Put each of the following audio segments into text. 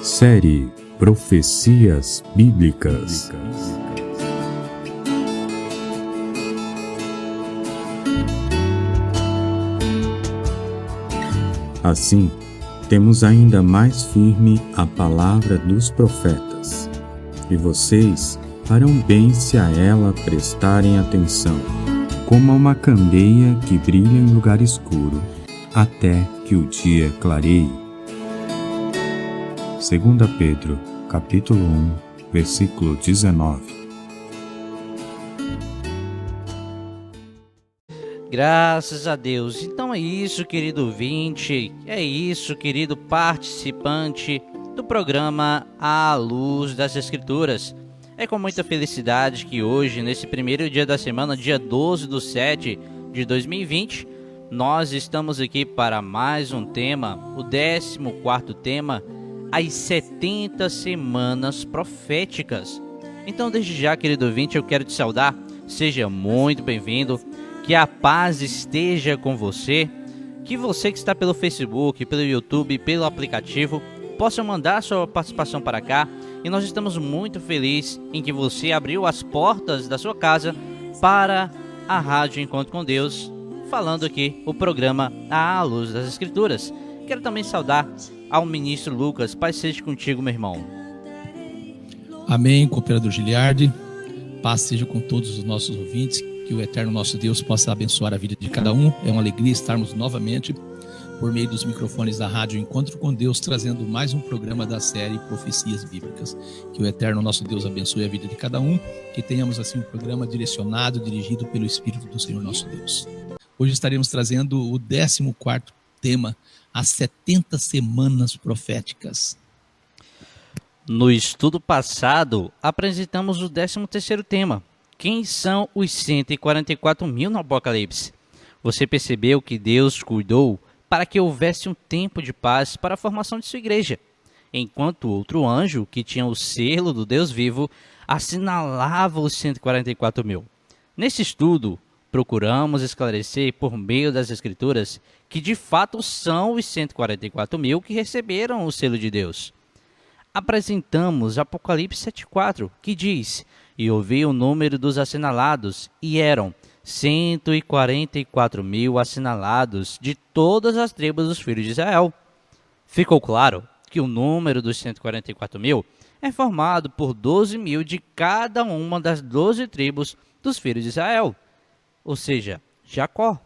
Série Profecias Bíblicas. Assim, temos ainda mais firme a palavra dos profetas, e vocês farão bem se a ela prestarem atenção, como a uma candeia que brilha em lugar escuro, até que o dia clareie. 2 Pedro, capítulo 1, versículo 19. Graças a Deus. Então é isso, querido ouvinte, é isso, querido participante do programa À Luz das Escrituras. É com muita felicidade que hoje, nesse primeiro dia da semana, dia 12/7 de 2020, nós estamos aqui para mais um tema, o 14º tema, as 70 semanas proféticas. Então, desde já, querido ouvinte, eu quero te saudar. Seja muito bem-vindo. Que a paz esteja com você. Que você que está pelo Facebook, pelo YouTube, pelo aplicativo, possa mandar sua participação para cá. E nós estamos muito felizes em que você abriu as portas da sua casa para a Rádio Encontro com Deus, falando aqui o programa À Luz das Escrituras. Quero também saudar ao ministro Lucas. Paz seja contigo, meu irmão. Amém, cooperador Giliardi. Paz seja com todos os nossos ouvintes. Que o eterno nosso Deus possa abençoar a vida de cada um. É uma alegria estarmos novamente por meio dos microfones da Rádio Encontro com Deus, trazendo mais um programa da série Profecias Bíblicas. Que o eterno nosso Deus abençoe a vida de cada um. Que tenhamos assim um programa direcionado, dirigido pelo Espírito do Senhor nosso Deus. Hoje estaremos trazendo o 14º tema, as 70 semanas proféticas. No estudo passado, apresentamos o 13º tema. Quem são os 144 mil no Apocalipse? Você percebeu que Deus cuidou para que houvesse um tempo de paz para a formação de sua igreja, enquanto outro anjo, que tinha o selo do Deus vivo, assinalava os 144 mil. Nesse estudo, procuramos esclarecer por meio das Escrituras que de fato são os 144 mil que receberam o selo de Deus. Apresentamos Apocalipse 7,4, que diz: E ouvi o número dos assinalados, e eram 144 mil assinalados de todas as tribos dos filhos de Israel. Ficou claro que o número dos 144 mil é formado por 12 mil de cada uma das 12 tribos dos filhos de Israel, ou seja, Jacó.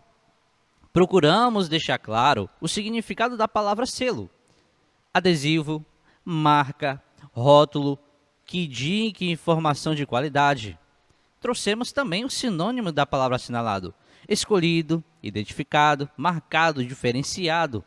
Procuramos deixar claro o significado da palavra selo: adesivo, marca, rótulo, que indique informação de qualidade. Trouxemos também o sinônimo da palavra assinalado: escolhido, identificado, marcado, diferenciado.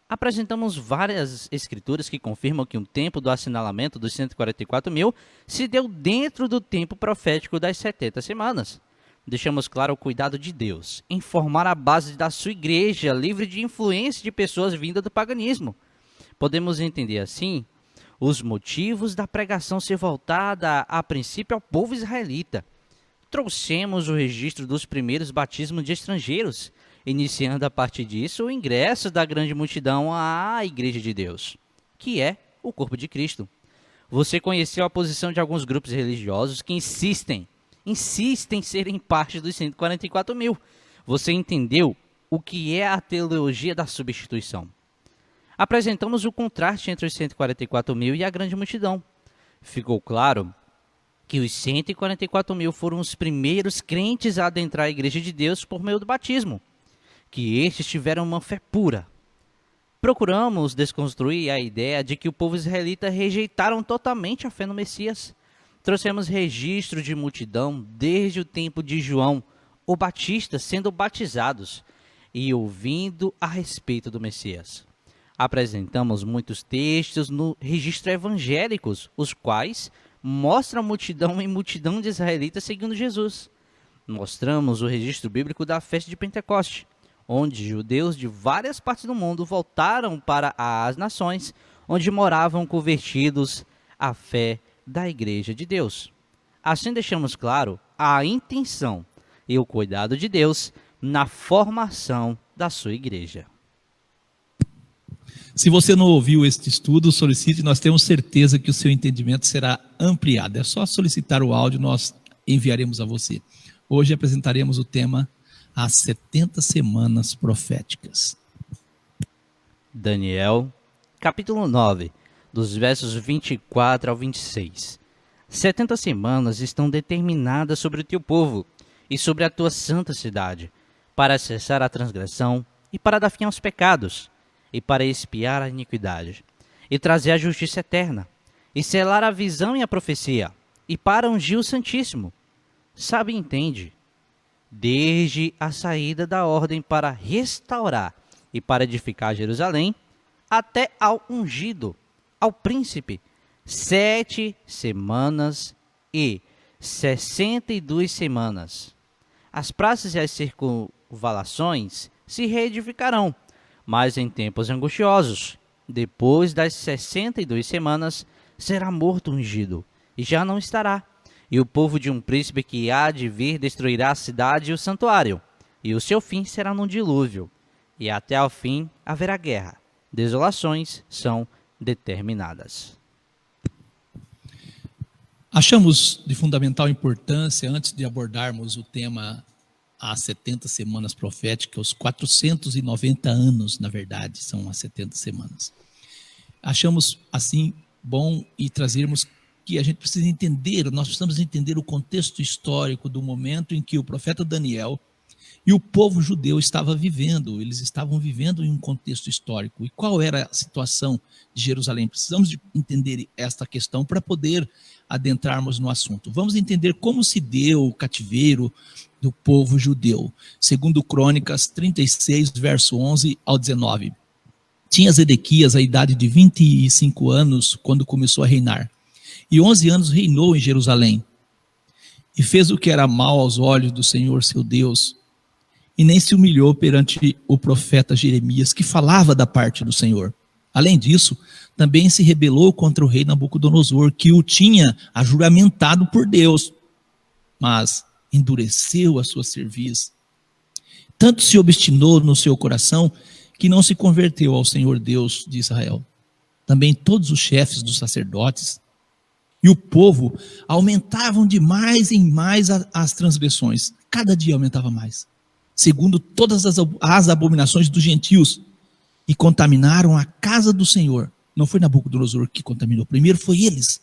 Apresentamos várias escrituras que confirmam que o tempo do assinalamento dos 144 mil se deu dentro do tempo profético das 70 semanas. Deixamos claro o cuidado de Deus em formar a base da sua igreja, livre de influência de pessoas vindas do paganismo. Podemos entender assim os motivos da pregação ser voltada a princípio ao povo israelita. Trouxemos o registro dos primeiros batismos de estrangeiros, iniciando a partir disso o ingresso da grande multidão à Igreja de Deus, que é o corpo de Cristo. Você conheceu a posição de alguns grupos religiosos que insistem em serem parte dos 144 mil. Você entendeu o que é a teologia da substituição. Apresentamos o contraste entre os 144 mil e a grande multidão. Ficou claro que os 144 mil foram os primeiros crentes a adentrar a Igreja de Deus por meio do batismo, que estes tiveram uma fé pura. Procuramos desconstruir a ideia de que o povo israelita rejeitaram totalmente a fé no Messias. Trouxemos registro de multidão desde o tempo de João, o Batista, sendo batizados e ouvindo a respeito do Messias. Apresentamos muitos textos no registro evangélicos, os quais mostram multidão e multidão de israelitas seguindo Jesus. Mostramos o registro bíblico da festa de Pentecoste, onde judeus de várias partes do mundo voltaram para as nações, onde moravam convertidos a fé da Igreja de Deus. Assim deixamos claro a intenção e o cuidado de Deus na formação da sua igreja. Se você não ouviu este estudo, solicite, nós temos certeza que o seu entendimento será ampliado. É só solicitar o áudio, nós enviaremos a você. Hoje apresentaremos o tema As 70 Semanas Proféticas. Daniel, capítulo 9, dos versos 24 ao 26. 70 semanas estão determinadas sobre o teu povo e sobre a tua santa cidade, para cessar a transgressão e para dar fim aos pecados, e para expiar a iniquidade, e trazer a justiça eterna, e selar a visão e a profecia, e para ungir o Santíssimo. Sabe e entende, desde a saída da ordem para restaurar e para edificar Jerusalém, até ao ungido, ao príncipe, 7 semanas e 62 semanas. As praças e as circunvalações se reedificarão, mas em tempos angustiosos. Depois das 62 semanas, será morto o ungido, e já não estará. E o povo de um príncipe que há de vir destruirá a cidade e o santuário, e o seu fim será num dilúvio. E até ao fim haverá guerra. Desolações são determinadas. Achamos de fundamental importância, antes de abordarmos o tema As 70 Semanas Proféticas, os 490 anos, na verdade, são as 70 semanas. Achamos, assim, bom e trazermos que a gente precisa entender, nós precisamos entender o contexto histórico do momento em que o profeta Daniel e o povo judeu estava vivendo. Eles estavam vivendo em um contexto histórico. E qual era a situação de Jerusalém? Precisamos de entender esta questão para poder adentrarmos no assunto. Vamos entender como se deu o cativeiro do povo judeu. Segundo Crônicas 36, verso 11 ao 19. Tinha Zedequias a idade de 25 anos quando começou a reinar. E 11 anos reinou em Jerusalém. E fez o que era mal aos olhos do Senhor seu Deus. E nem se humilhou perante o profeta Jeremias, que falava da parte do Senhor. Além disso, também se rebelou contra o rei Nabucodonosor, que o tinha ajuramentado por Deus, mas endureceu a sua cerviz. Tanto se obstinou no seu coração, que não se converteu ao Senhor Deus de Israel. Também todos os chefes dos sacerdotes e o povo aumentavam de mais em mais as transgressões. Cada dia aumentava mais. Segundo todas as abominações dos gentios, e contaminaram a casa do Senhor. Não foi Nabucodonosor que contaminou, primeiro foi eles.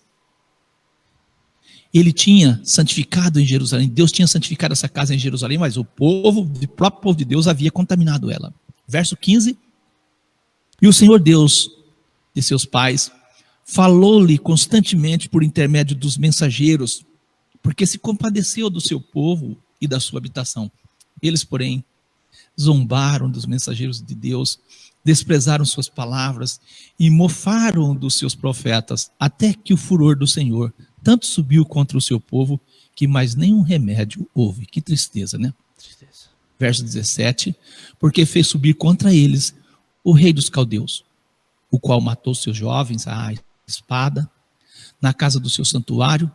Ele tinha santificado em Jerusalém, Deus tinha santificado essa casa em Jerusalém, mas o próprio povo de Deus havia contaminado ela. Verso 15, e o Senhor Deus de seus pais falou-lhe constantemente por intermédio dos mensageiros, porque se compadeceu do seu povo e da sua habitação. Eles, porém, zombaram dos mensageiros de Deus, desprezaram suas palavras e mofaram dos seus profetas, até que o furor do Senhor tanto subiu contra o seu povo, que mais nenhum remédio houve. Que tristeza, né? Tristeza. Verso 17, porque fez subir contra eles o rei dos caldeus, o qual matou seus jovens à espada, na casa do seu santuário,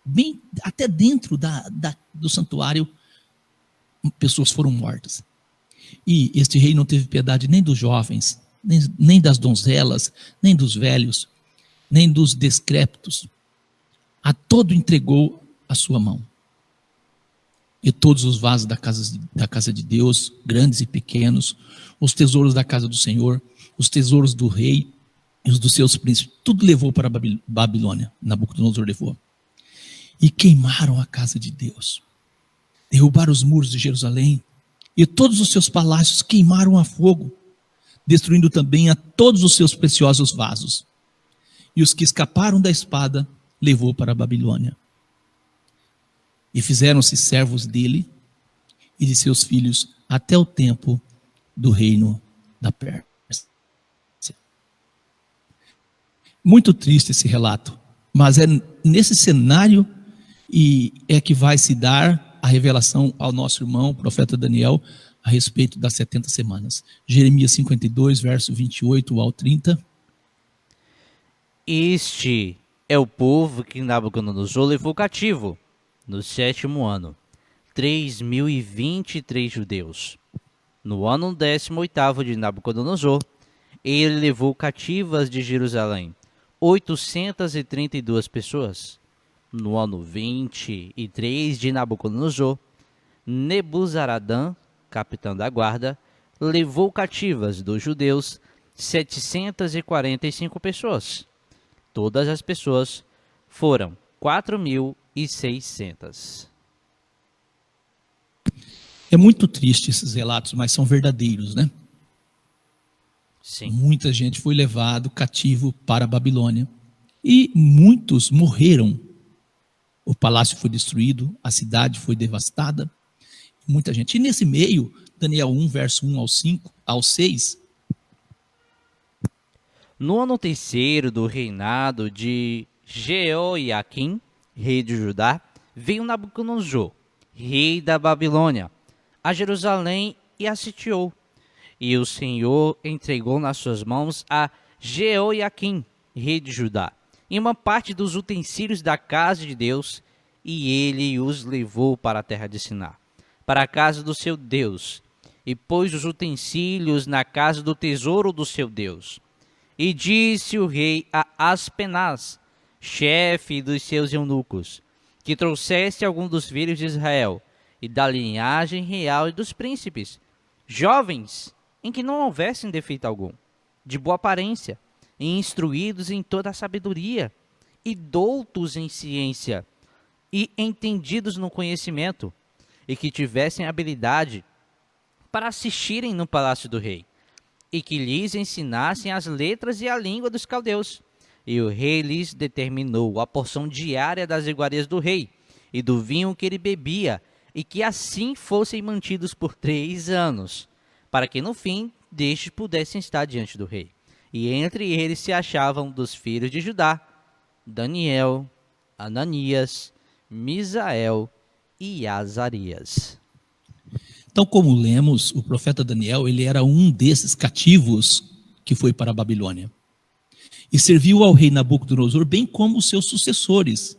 bem até dentro do santuário, pessoas foram mortas. E este rei não teve piedade nem dos jovens, nem das donzelas, nem dos velhos, nem dos descrépitos. A todo entregou a sua mão. E todos os vasos da casa de Deus, grandes e pequenos, os tesouros da casa do Senhor, os tesouros do rei e os dos seus príncipes, tudo levou para a Babilônia. Nabucodonosor levou. E queimaram a casa de Deus. Derrubaram os muros de Jerusalém. E todos os seus palácios queimaram a fogo, destruindo também a todos os seus preciosos vasos. E os que escaparam da espada levou para a Babilônia. E fizeram-se servos dele e de seus filhos até o tempo do reino da Pérsia. Muito triste esse relato, mas é nesse cenário e é que vai se dar a revelação ao nosso irmão, o profeta Daniel, a respeito das 70 semanas. Jeremias 52, verso 28 ao 30. Este é o povo que Nabucodonosor levou cativo no 7º ano, 3.023 judeus. No ano 18º de Nabucodonosor, ele levou cativas de Jerusalém 832 pessoas. No ano 23 de Nabucodonosor, Nebuzaradã, capitão da guarda, levou cativas dos judeus 745 pessoas. Todas as pessoas foram 4.600. É muito triste esses relatos, mas são verdadeiros, né? Sim. Muita gente foi levado cativo para a Babilônia e muitos morreram. O palácio foi destruído, a cidade foi devastada, muita gente. E nesse meio, Daniel 1, verso 1 ao 6. No ano 3º do reinado de Jeoiaquim, rei de Judá, veio Nabucodonosor, rei da Babilônia, a Jerusalém e a sitiou. E o Senhor entregou nas suas mãos a Jeoiaquim, rei de Judá, e uma parte dos utensílios da casa de Deus, e ele os levou para a terra de Siná, para a casa do seu Deus, e pôs os utensílios na casa do tesouro do seu Deus. E disse o rei a Aspenaz, chefe dos seus eunucos, que trouxesse algum dos filhos de Israel, e da linhagem real e dos príncipes, jovens, em que não houvesse defeito algum, de boa aparência, e instruídos em toda a sabedoria, e doutos em ciência, e entendidos no conhecimento, e que tivessem habilidade para assistirem no palácio do rei, e que lhes ensinassem as letras e a língua dos caldeus. E o rei lhes determinou a porção diária das iguarias do rei, e do vinho que ele bebia, e que assim fossem mantidos por 3 anos, para que no fim destes pudessem estar diante do rei. E entre eles se achavam dos filhos de Judá, Daniel, Ananias, Misael e Azarias. Então, como lemos, o profeta Daniel, ele era um desses cativos que foi para a Babilônia. E serviu ao rei Nabucodonosor, bem como os seus sucessores,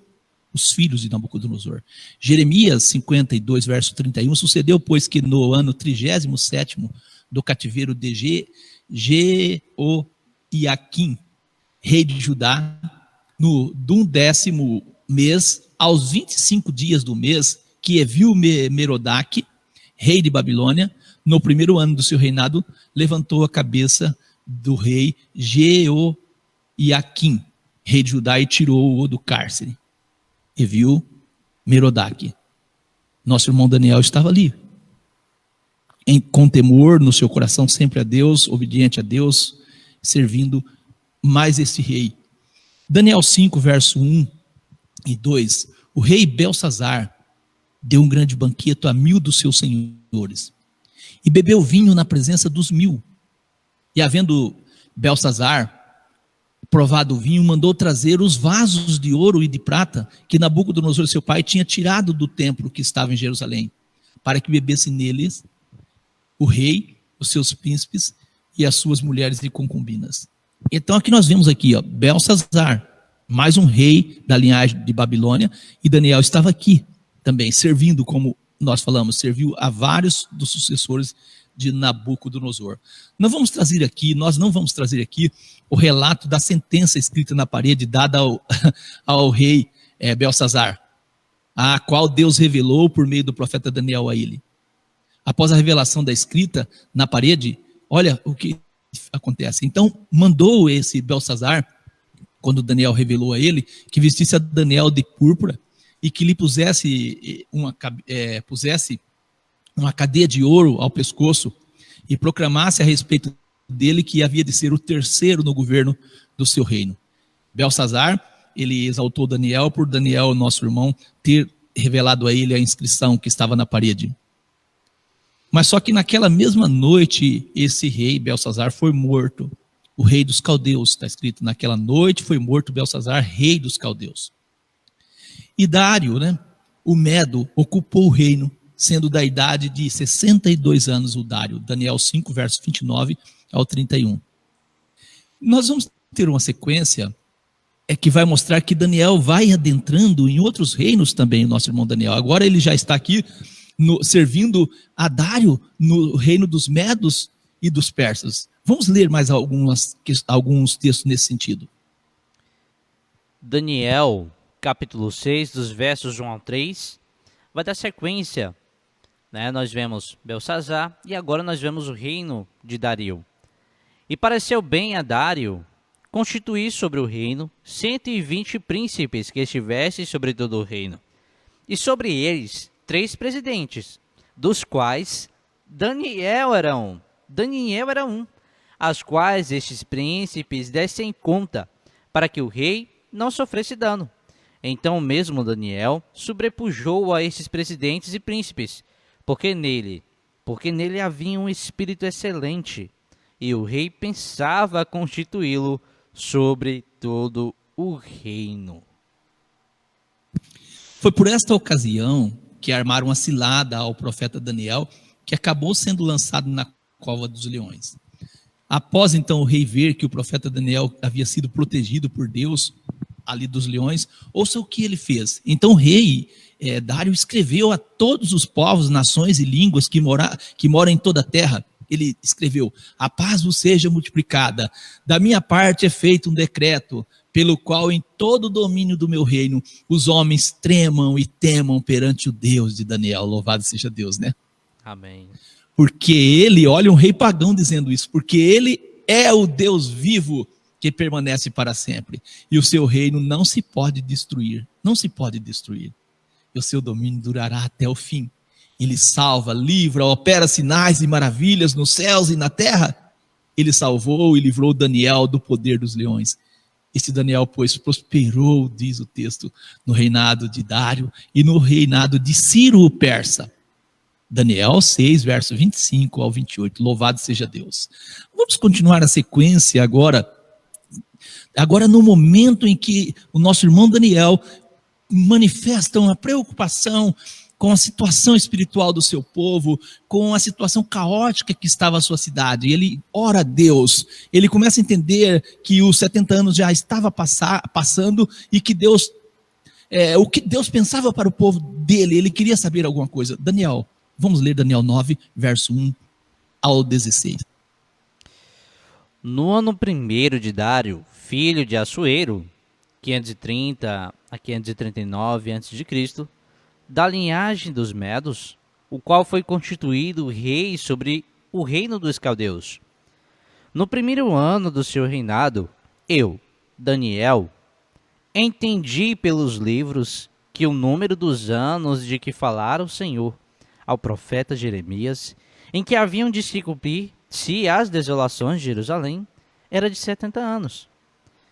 os filhos de Nabucodonosor. Jeremias 52, verso 31, sucedeu, pois, que no ano 37º do cativeiro de Jeoiaquim, rei de Judá, no 10º mês, aos 25 dias do mês, que Evil-Merodach, rei de Babilônia, no 1º ano do seu reinado, levantou a cabeça do rei Jeoiaquim, rei de Judá, e tirou-o do cárcere. Evil-Merodach. Nosso irmão Daniel estava ali, com temor no seu coração, sempre a Deus, obediente a Deus, servindo mais esse rei. Daniel 5, verso 1 e 2. O rei Belsazar deu um grande banquete a 1000 dos seus senhores, e bebeu vinho na presença dos 1000. E havendo Belsazar provado o vinho, mandou trazer os vasos de ouro e de prata que Nabucodonosor, seu pai, tinha tirado do templo que estava em Jerusalém, para que bebesse neles o rei, os seus príncipes e as suas mulheres e concubinas. Então aqui nós vemos aqui, Belsazar, mais um rei da linhagem de Babilônia, e Daniel estava aqui também, servindo, como nós falamos, serviu a vários dos sucessores de Nabucodonosor. Nós não vamos trazer aqui o relato da sentença escrita na parede, dada ao rei Belsazar, a qual Deus revelou por meio do profeta Daniel a ele. Após a revelação da escrita na parede, olha o que acontece. Então, mandou esse Belsazar, quando Daniel revelou a ele, que vestisse a Daniel de púrpura e que lhe pusesse uma cadeia de ouro ao pescoço e proclamasse a respeito dele que havia de ser o 3º no governo do seu reino. Belsazar, ele exaltou Daniel por Daniel, nosso irmão, ter revelado a ele a inscrição que estava na parede. Mas só que naquela mesma noite, esse rei Belsazar foi morto. O rei dos caldeus, está escrito, naquela noite foi morto Belsazar, rei dos caldeus. E Dário, o Medo, ocupou o reino, sendo da idade de 62 anos o Dário. Daniel 5, verso 29 ao 31. Nós vamos ter uma sequência é que vai mostrar que Daniel vai adentrando em outros reinos também, o nosso irmão Daniel. Agora ele já está aqui servindo a Dário no reino dos Medos e dos Persas. Vamos ler mais alguns textos nesse sentido. Daniel, capítulo 6, dos versos 1 ao 3, vai dar sequência. Nós vemos Belsazar e agora nós vemos o reino de Dario. E pareceu bem a Dário constituir sobre o reino 120 príncipes que estivessem sobre todo o reino, e sobre eles 3 presidentes, dos quais Daniel era um, as quais estes príncipes dessem conta, para que o rei não sofresse dano. Então mesmo Daniel sobrepujou a esses presidentes e príncipes, porque nele havia um espírito excelente, e o rei pensava constituí-lo sobre todo o reino. Foi por esta ocasião que armaram uma cilada ao profeta Daniel, que acabou sendo lançado na cova dos leões. Após então o rei ver que o profeta Daniel havia sido protegido por Deus ali dos leões, ouça o que ele fez. Então o rei Dário escreveu a todos os povos, nações e línguas que moram em toda a terra. Ele escreveu: a paz vos seja multiplicada. Da minha parte é feito um decreto, pelo qual em todo o domínio do meu reino os homens tremam e temam perante o Deus de Daniel. Louvado seja Deus, né? Amém. Porque ele, olha um rei pagão dizendo isso, porque ele é o Deus vivo que permanece para sempre. E o seu reino não se pode destruir, não se pode destruir. E o seu domínio durará até o fim. Ele salva, livra, opera sinais e maravilhas nos céus e na terra. Ele salvou e livrou Daniel do poder dos leões. Esse Daniel, pois, prosperou, diz o texto, no reinado de Dário e no reinado de Ciro o persa. Daniel 6, verso 25 ao 28. Louvado seja Deus. Vamos continuar a sequência agora. Agora no momento em que o nosso irmão Daniel manifesta uma preocupação com a situação espiritual do seu povo, com a situação caótica que estava a sua cidade. Ele ora a Deus, ele começa a entender que os 70 anos já estava passando e que Deus, o que Deus pensava para o povo dele, ele queria saber alguma coisa. Daniel, vamos ler Daniel 9, verso 1 ao 16. No ano 1º de Dário, filho de Assuero, 530 a 539 a.C., da linhagem dos Medos, o qual foi constituído rei sobre o reino dos caldeus. No 1º ano do seu reinado, eu, Daniel, entendi pelos livros que o número dos anos de que falara o Senhor ao profeta Jeremias, em que haviam de se cumprir-se as desolações de Jerusalém, era de 70 anos.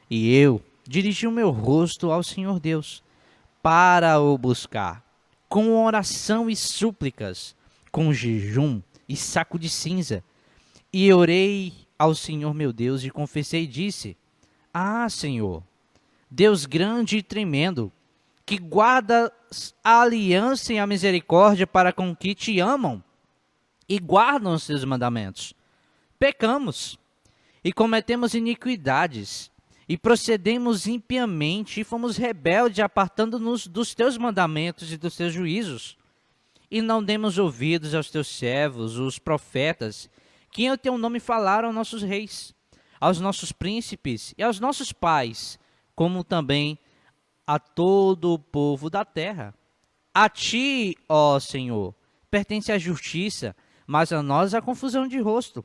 E eu dirigi o meu rosto ao Senhor Deus, para o buscar, com oração e súplicas, com jejum e saco de cinza. E orei ao Senhor meu Deus e confessei e disse: Ah, Senhor, Deus grande e tremendo, que guardas a aliança e a misericórdia para com que te amam e guardam os teus mandamentos. Pecamos e cometemos iniquidades e procedemos impiamente e fomos rebeldes, apartando-nos dos teus mandamentos e dos teus juízos. E não demos ouvidos aos teus servos, os profetas, que em teu nome falaram aos nossos reis, aos nossos príncipes e aos nossos pais, como também a todo o povo da terra. A ti, ó Senhor, pertence a justiça, mas a nós a confusão de rosto,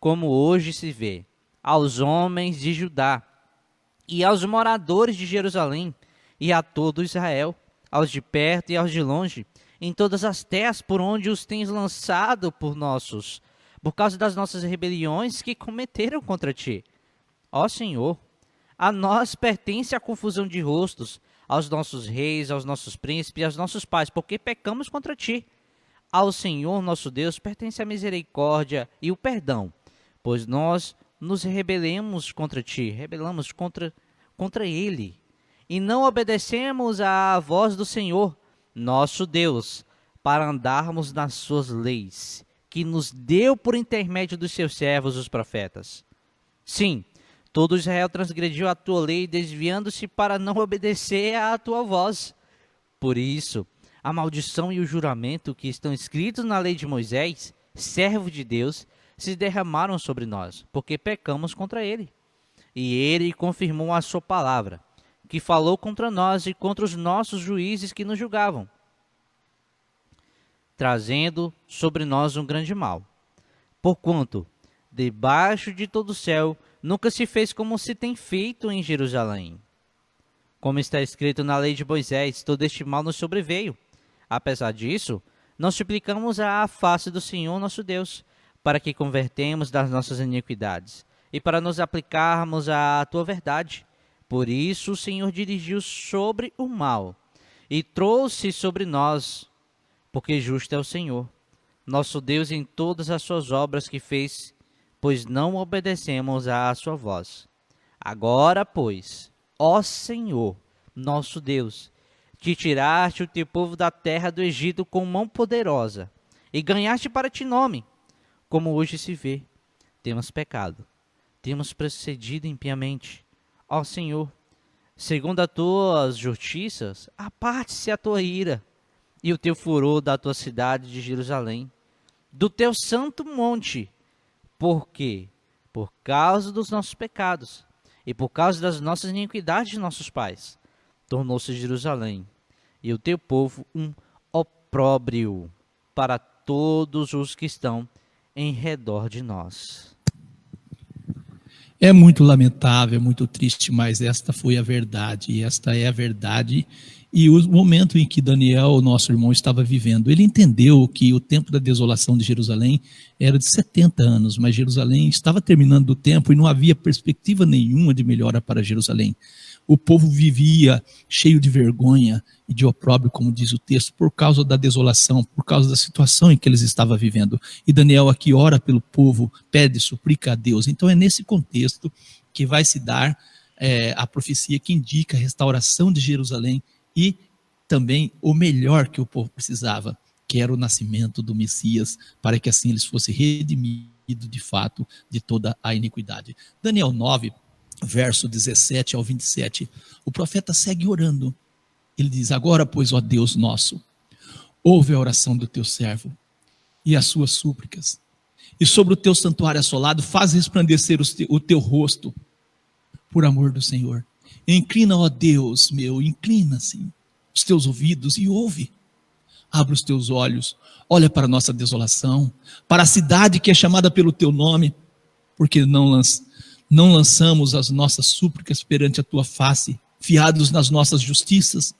como hoje se vê aos homens de Judá, e aos moradores de Jerusalém, e a todo Israel, aos de perto e aos de longe, em todas as terras por onde os tens lançado por causa das nossas rebeliões que cometeram contra ti. Ó Senhor, a nós pertence a confusão de rostos, aos nossos reis, aos nossos príncipes e aos nossos pais, porque pecamos contra ti. Ao Senhor nosso Deus pertence a misericórdia e o perdão, pois nós nos rebelamos contra ti, rebelamos contra ele, e não obedecemos à voz do Senhor, nosso Deus, para andarmos nas suas leis, que nos deu por intermédio dos seus servos, os profetas. Sim, Todo Israel transgrediu a tua lei, desviando-se para não obedecer à tua voz. Por isso, a maldição e o juramento que estão escritos na lei de Moisés, servo de Deus, se derramaram sobre nós, porque pecamos contra ele. E ele confirmou a sua palavra, que falou contra nós e contra os nossos juízes que nos julgavam, trazendo sobre nós um grande mal. Porquanto, debaixo de todo o céu, nunca se fez como se tem feito em Jerusalém. Como está escrito na lei de Moisés, todo este mal nos sobreveio. Apesar disso, nós suplicamos à face do Senhor nosso Deus, para que convertemos das nossas iniquidades, e para nos aplicarmos à tua verdade. Por isso o Senhor dirigiu sobre o mal, e trouxe sobre nós, porque justo é o Senhor, nosso Deus, em todas as suas obras que fez, pois não obedecemos à sua voz. Agora, pois, ó Senhor, nosso Deus, que tiraste o teu povo da terra do Egito com mão poderosa, e ganhaste para ti nome, como hoje se vê, temos pecado, temos procedido impiamente. Ó Senhor, segundo as tuas justiças, aparte-se a tua ira, e o teu furor da tua cidade de Jerusalém, do teu santo monte, porque, por causa dos nossos pecados, e por causa das nossas iniquidades de nossos pais, tornou-se Jerusalém, e o teu povo um opróbrio para todos os que estão em redor de nós. É muito lamentável, é muito triste, mas esta foi a verdade, e esta é a verdade. E o momento em que Daniel, nosso irmão, estava vivendo, ele entendeu que o tempo da desolação de Jerusalém era de 70 anos, mas Jerusalém estava terminando o tempo e não havia perspectiva nenhuma de melhora para Jerusalém. O povo vivia cheio de vergonha e de opróbrio, como diz o texto, por causa da desolação, por causa da situação em que eles estavam vivendo. E Daniel aqui ora pelo povo, pede, suplica a Deus. Então é nesse contexto que vai se dar a profecia que indica a restauração de Jerusalém e também o melhor que o povo precisava, que era o nascimento do Messias, para que assim eles fossem redimidos de fato de toda a iniquidade. Daniel 9, verso 17 ao 27, o profeta segue orando. Ele diz: agora, pois, ó Deus nosso, ouve a oração do teu servo e as suas súplicas, e sobre o teu santuário assolado faz resplandecer o teu rosto, por amor do Senhor. Inclina, ó Deus meu, inclina-se os teus ouvidos e ouve. Abre os teus olhos, olha para a nossa desolação, para a cidade que é chamada pelo teu nome, porque não lançamos as nossas súplicas perante a tua face, fiados nas nossas justiças,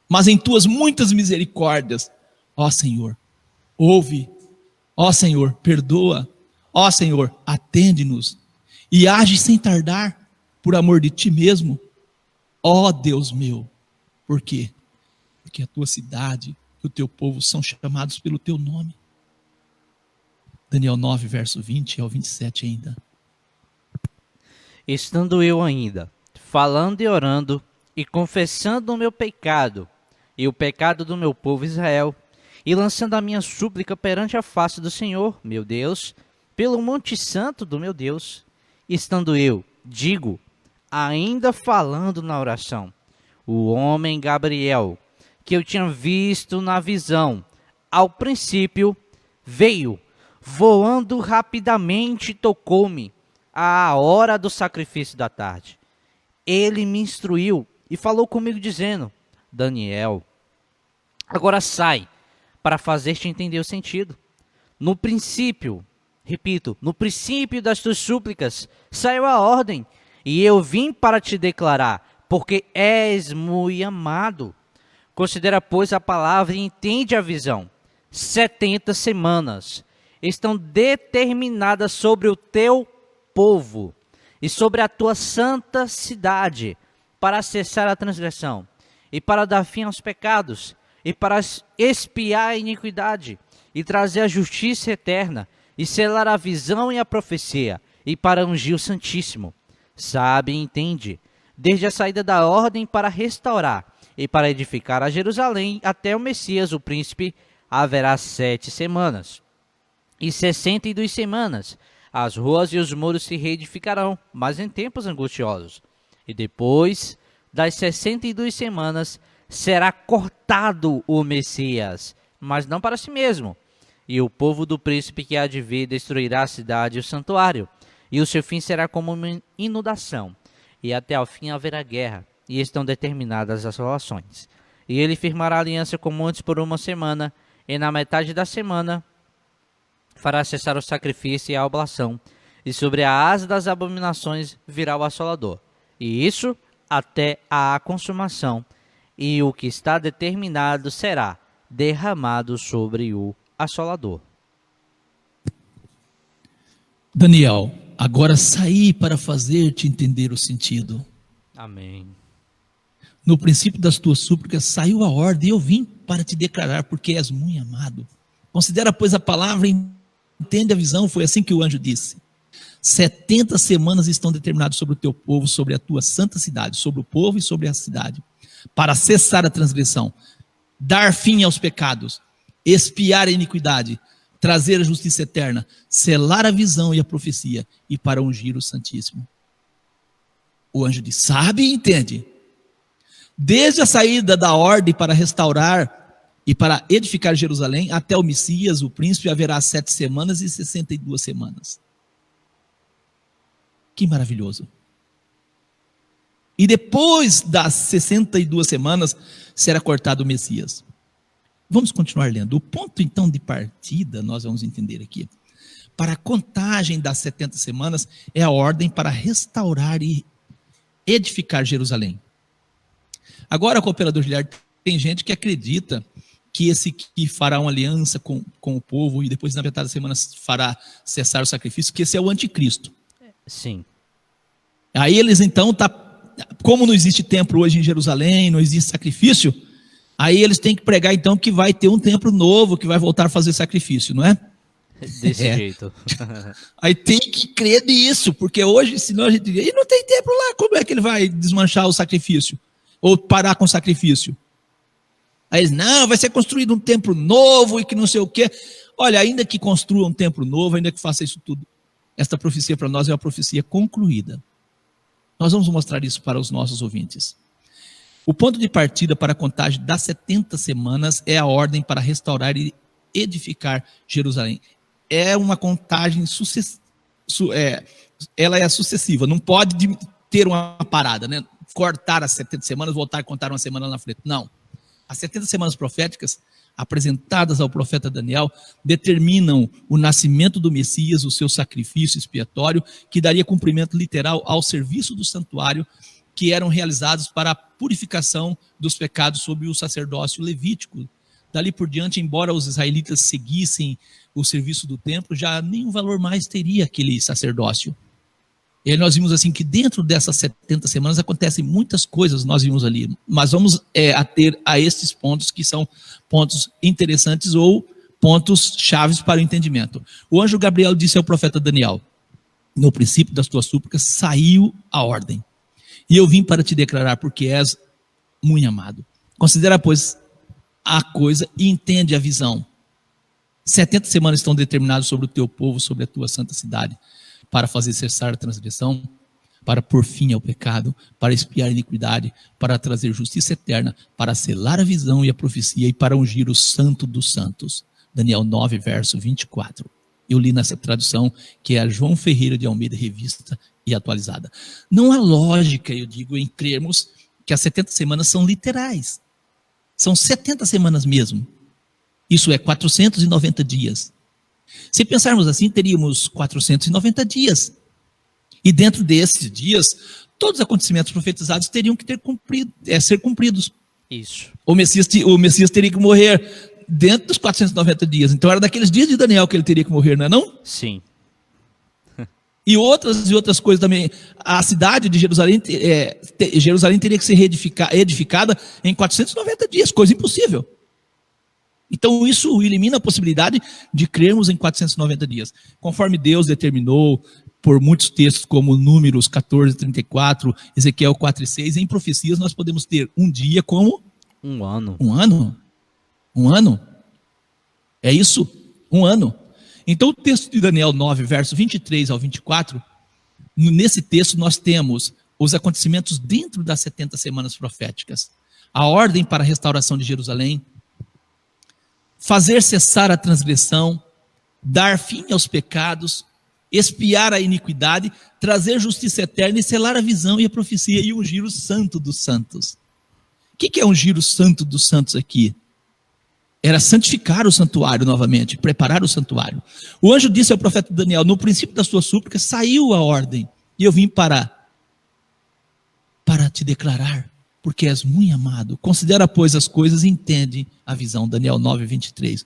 mas em tuas muitas misericórdias. Ó Senhor, ouve. Ó Senhor, perdoa. Ó Senhor, atende-nos e age sem tardar, por amor de ti mesmo. Ó Deus meu, por quê? Porque a tua cidade e o teu povo são chamados pelo teu nome. Daniel 9, verso 20 ao 27 ainda. Estando eu ainda, falando e orando, e confessando o meu pecado, e o pecado do meu povo Israel, e lançando a minha súplica perante a face do Senhor, meu Deus, pelo monte santo do meu Deus, estando eu, digo, ainda falando na oração, o homem Gabriel, que eu tinha visto na visão, ao princípio, veio, voando rapidamente, tocou-me, à hora do sacrifício da tarde. Ele me instruiu e falou comigo dizendo: Daniel, agora sai, para fazer-te entender o sentido. No princípio, repito, no princípio das tuas súplicas, saiu a ordem, e eu vim para te declarar, porque és muito amado. Considera, pois, a palavra e entende a visão. 70 semanas estão determinadas sobre o teu povo e sobre a tua santa cidade, para cessar a transgressão, e para dar fim aos pecados, e para expiar a iniquidade, e trazer a justiça eterna, e selar a visão e a profecia, e para ungir o Santíssimo. Sabe e entende, desde a saída da ordem para restaurar, e para edificar a Jerusalém, até o Messias, o príncipe, haverá 7 semanas, e 62 semanas, As ruas e os muros se reedificarão, mas em tempos angustiosos. E depois das 62 semanas será cortado o Messias, mas não para si mesmo. E o povo do príncipe que há de vir destruirá a cidade e o santuário. E o seu fim será como uma inundação. E até ao fim haverá guerra, e estão determinadas as relações. E ele firmará aliança com muitos por 1 semana, e na metade da semana fará cessar o sacrifício e a oblação, e sobre a asa das abominações virá o assolador. E isso até a consumação, e o que está determinado será derramado sobre o assolador. Daniel, agora saí para fazer-te entender o sentido. Amém. No princípio das tuas súplicas saiu a ordem, e eu vim para te declarar, porque és muito amado. Considera, pois, a palavra e entende a visão. Foi assim que o anjo disse: 70 semanas estão determinadas sobre o teu povo, sobre a tua santa cidade, sobre o povo e sobre a cidade, para cessar a transgressão, dar fim aos pecados, expiar a iniquidade, trazer a justiça eterna, selar a visão e a profecia, e para ungir o Santíssimo. O anjo diz: sabe e entende. Desde a saída da ordem para restaurar e para edificar Jerusalém, até o Messias, o príncipe, haverá 7 semanas e 62 semanas. Que maravilhoso. E depois das 62 semanas, será cortado o Messias. Vamos continuar lendo. O ponto, então, de partida, nós vamos entender aqui. Para a contagem das 70 semanas, é a ordem para restaurar e edificar Jerusalém. Agora, cooperador Giliard, tem gente que acredita que esse que fará uma aliança com o povo e depois na metade da semana fará cessar o sacrifício, que esse é o anticristo. Sim. Aí eles então, como não existe templo hoje em Jerusalém, não existe sacrifício, aí eles têm que pregar então que vai ter um templo novo, que vai voltar a fazer sacrifício, não é? Desse jeito. Aí tem que crer nisso, porque hoje, senão a gente diria, e não tem templo lá, como é que ele vai desmanchar o sacrifício? Ou parar com o sacrifício? Aí eles, não, vai ser construído um templo novo e que não sei o quê. Olha, ainda que construa um templo novo, ainda que faça isso tudo, esta profecia para nós é uma profecia concluída. Nós vamos mostrar isso para os nossos ouvintes. O ponto de partida para a contagem das 70 semanas é a ordem para restaurar e edificar Jerusalém. É uma contagem ela é sucessiva, não pode ter uma parada, né? Cortar as 70 semanas, voltar a contar uma semana na frente. Não. As 70 semanas proféticas apresentadas ao profeta Daniel determinam o nascimento do Messias, o seu sacrifício expiatório, que daria cumprimento literal ao serviço do santuário, que eram realizados para a purificação dos pecados sob o sacerdócio levítico. Dali por diante, embora os israelitas seguissem o serviço do templo, já nenhum valor mais teria aquele sacerdócio. E aí nós vimos assim que dentro dessas 70 semanas acontecem muitas coisas, nós vimos ali. Mas vamos ater a estes pontos que são pontos interessantes ou pontos chaves para o entendimento. O anjo Gabriel disse ao profeta Daniel: no princípio das tuas súplicas saiu a ordem. E eu vim para te declarar, porque és muito amado. Considera, pois, a coisa e entende a visão. 70 semanas estão determinadas sobre o teu povo, sobre a tua santa cidade, para fazer cessar a transgressão, para pôr fim ao pecado, para expiar a iniquidade, para trazer justiça eterna, para selar a visão e a profecia e para ungir o santo dos santos. Daniel 9, verso 24. Eu li nessa tradução, que é a João Ferreira de Almeida, revista e atualizada. Não há lógica, eu digo, em crermos que as 70 semanas são literais. São 70 semanas mesmo. Isso é 490 dias. Se pensarmos assim, teríamos 490 dias. E dentro desses dias, todos os acontecimentos profetizados teriam que ser cumpridos. Isso. O Messias teria que morrer dentro dos 490 dias. Então era daqueles dias de Daniel que ele teria que morrer, não é não? Sim. E outras coisas também. A cidade de Jerusalém, Jerusalém teria que ser edificada em 490 dias, coisa impossível. Então isso elimina a possibilidade de crermos em 490 dias. Conforme Deus determinou por muitos textos, como Números 14, 34, Ezequiel 4 e 6, em profecias nós podemos ter um dia como? Um ano. Um ano? Um ano? É isso? Um ano. Então o texto de Daniel 9, verso 23 ao 24, nesse texto nós temos os acontecimentos dentro das 70 semanas proféticas. A ordem para a restauração de Jerusalém, fazer cessar a transgressão, dar fim aos pecados, expiar a iniquidade, trazer justiça eterna e selar a visão e a profecia e ungir o santo dos santos. O que é ungir o santo dos santos aqui? Era santificar o santuário novamente, preparar o santuário. O anjo disse ao profeta Daniel, no princípio da sua súplica saiu a ordem, e eu vim para te declarar, porque és muito amado. Considera, pois, as coisas e entende a visão. Daniel 9, 23.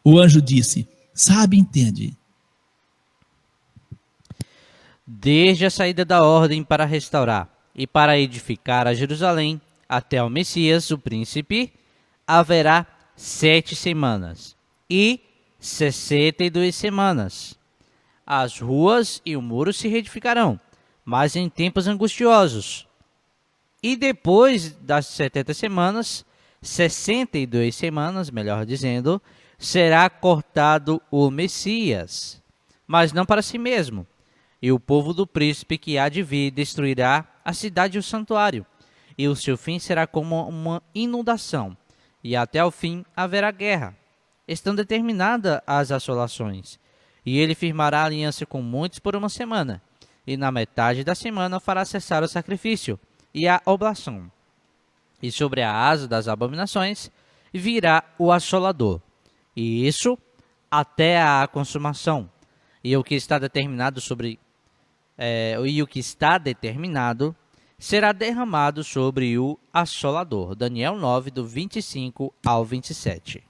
O anjo disse, sabe e entende. Desde a saída da ordem para restaurar e para edificar a Jerusalém, até o Messias, o príncipe, haverá 7 semanas e 62 semanas. As ruas e o muro se reedificarão, mas em tempos angustiosos. E depois das 70 semanas, 62 semanas, melhor dizendo, será cortado o Messias, mas não para si mesmo. E o povo do príncipe que há de vir destruirá a cidade e o santuário, e o seu fim será como uma inundação, e até o fim haverá guerra. Estão determinadas as assolações, e ele firmará aliança com muitos por uma semana, e na metade da semana fará cessar o sacrifício e a oblação. E sobre a asa das abominações virá o assolador, e isso até a consumação. E o que está determinado será derramado sobre o assolador. Daniel 9, do 25 ao 27.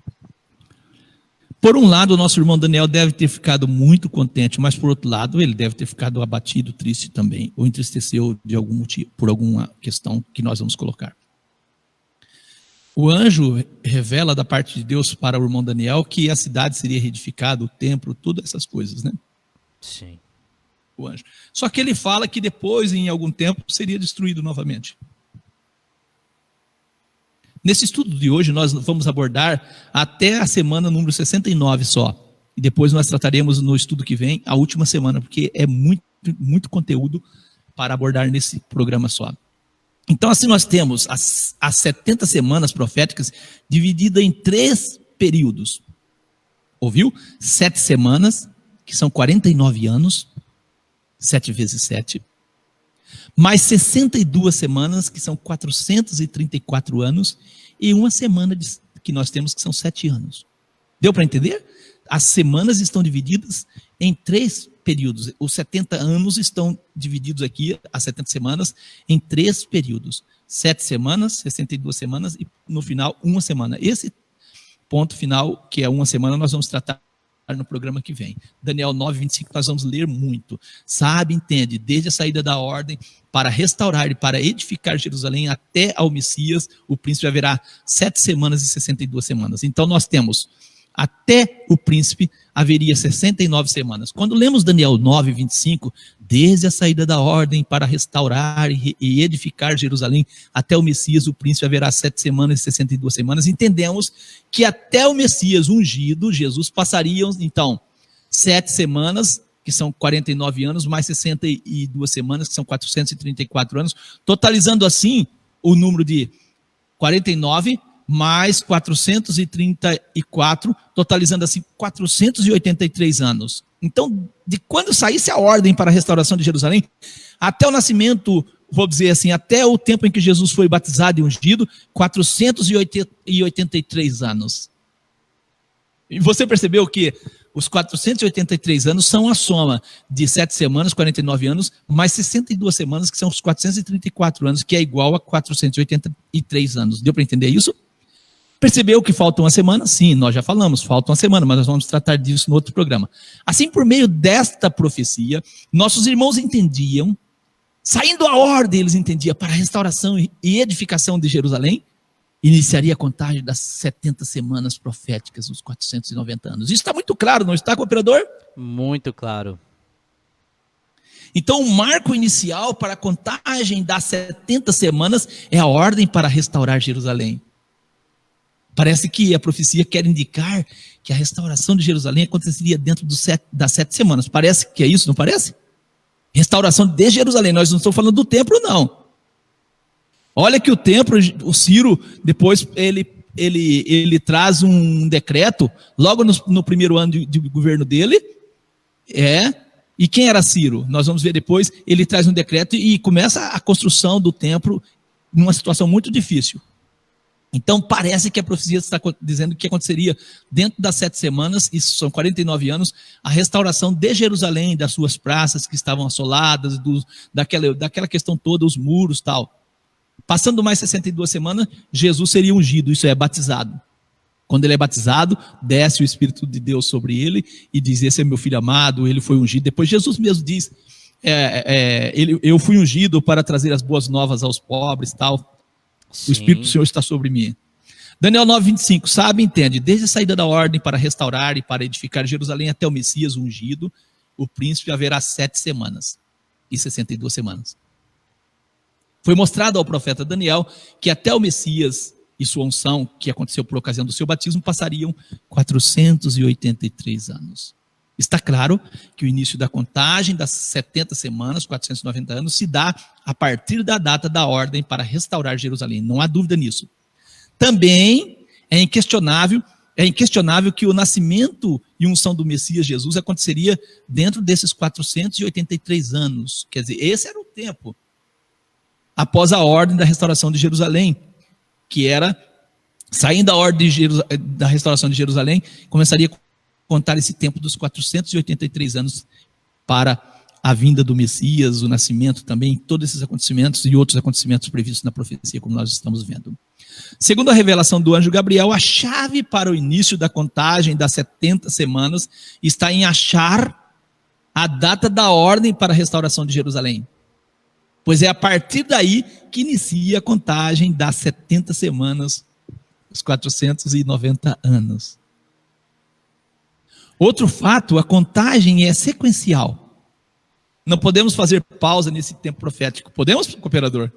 Por um lado, o nosso irmão Daniel deve ter ficado muito contente, mas por outro lado, ele deve ter ficado abatido, triste também, ou entristeceu de algum motivo, por alguma questão que nós vamos colocar. O anjo revela da parte de Deus para o irmão Daniel que a cidade seria reedificada, o templo, todas essas coisas, né? Sim. O anjo. Só que ele fala que depois, em algum tempo, seria destruído novamente. Nesse estudo de hoje, nós vamos abordar até a semana número 69 só. E depois nós trataremos no estudo que vem a última semana, porque é muito, muito conteúdo para abordar nesse programa só. Então, assim, nós temos as 70 semanas proféticas divididas em 3 períodos. Ouviu? 7 semanas, que são 49 anos, 7 vezes 7. Mais 62 semanas, que são 434 anos, e uma semana que nós temos, que são 7 anos. Deu para entender? As semanas estão divididas em 3 períodos. Os 70 anos estão divididos aqui, as 70 semanas, em 3 períodos. 7 semanas, 62 semanas, e no final, uma semana. Esse ponto final, que é uma semana, nós vamos tratar no programa que vem. Daniel 9, 25, nós vamos ler muito. Sabe, entende, desde a saída da ordem para restaurar e para edificar Jerusalém até ao Messias, o príncipe haverá 7 semanas e 62 semanas. Então nós temos, até o príncipe haveria 69 semanas. Quando lemos Daniel 9, 25, desde a saída da ordem para restaurar e edificar Jerusalém até o Messias, o príncipe haverá 7 semanas e 62 semanas, entendemos que até o Messias ungido, Jesus, passariam, então, 7 semanas, que são 49 anos, mais 62 semanas, que são 434 anos, totalizando assim o número de 49 mais 434, totalizando assim 483 anos. Então, de quando saísse a ordem para a restauração de Jerusalém, até o nascimento, vou dizer assim, até o tempo em que Jesus foi batizado e ungido, 483 anos. E você percebeu que os 483 anos são a soma de 7 semanas, 49 anos, mais 62 semanas, que são os 434 anos, que é igual a 483 anos. Deu para entender isso? Percebeu que falta uma semana? Sim, nós já falamos, falta uma semana, mas nós vamos tratar disso no outro programa. Assim, por meio desta profecia, nossos irmãos entendiam, saindo a ordem, eles entendiam, para a restauração e edificação de Jerusalém, iniciaria a contagem das 70 semanas proféticas, os 490 anos. Isso está muito claro, não está, cooperador? Muito claro. Então, o marco inicial para a contagem das 70 semanas é a ordem para restaurar Jerusalém. Parece que a profecia quer indicar que a restauração de Jerusalém aconteceria dentro das 7 semanas. Parece que é isso, não parece? Restauração de Jerusalém. Nós não estamos falando do templo, não. Olha que o templo, o Ciro, depois ele traz um decreto, logo no primeiro ano de governo dele, e quem era Ciro? Nós vamos ver depois, ele traz um decreto e começa a construção do templo numa situação muito difícil. Então parece que a profecia está dizendo que aconteceria dentro das 7 semanas, isso são 49 anos, a restauração de Jerusalém, das suas praças que estavam assoladas, daquela questão toda, os muros e tal. Passando mais 62 semanas, Jesus seria ungido, isso é, batizado. Quando ele é batizado, desce o Espírito de Deus sobre ele e diz, esse é meu filho amado, ele foi ungido. Depois Jesus mesmo diz, eu fui ungido para trazer as boas novas aos pobres, tal. Sim. O Espírito do Senhor está sobre mim. Daniel 9:25, sabe e entende, desde a saída da ordem para restaurar e para edificar Jerusalém até o Messias ungido, o príncipe haverá 7 semanas e 62 semanas. Foi mostrado ao profeta Daniel que até o Messias e sua unção, que aconteceu por ocasião do seu batismo, passariam 483 anos. Está claro que o início da contagem das 70 semanas, 490 anos, se dá a partir da data da ordem para restaurar Jerusalém. Não há dúvida nisso. Também é inquestionável que o nascimento e unção do Messias Jesus aconteceria dentro desses 483 anos. Quer dizer, esse era o tempo após a ordem da restauração de Jerusalém, que era, saindo da ordem da restauração de Jerusalém, começaria a contar esse tempo dos 483 anos para a vinda do Messias, o nascimento também, todos esses acontecimentos e outros acontecimentos previstos na profecia, como nós estamos vendo. Segundo a revelação do anjo Gabriel, a chave para o início da contagem das 70 semanas está em achar a data da ordem para a restauração de Jerusalém. Pois é a partir daí que inicia a contagem das 70 semanas, os 490 anos. Outro fato, a contagem é sequencial. Não podemos fazer pausa nesse tempo profético. Podemos, cooperador?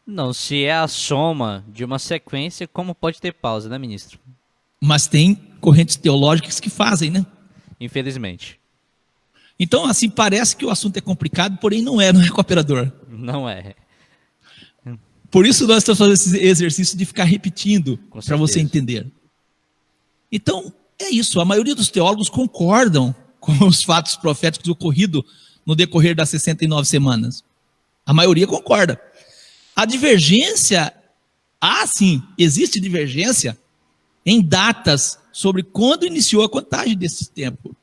Não, se é a soma de uma sequência, como pode ter pausa, né, ministro? Mas tem correntes teológicas que fazem, né? Infelizmente. Então, assim, parece que o assunto é complicado, porém não é, cooperador? Não é. Por isso nós estamos fazendo esse exercício de ficar repetindo, para você entender. Então, é isso. A maioria dos teólogos concordam com os fatos proféticos ocorridos no decorrer das 69 semanas. A maioria concorda. A divergência, sim, existe divergência em datas sobre quando iniciou a contagem desse tempo.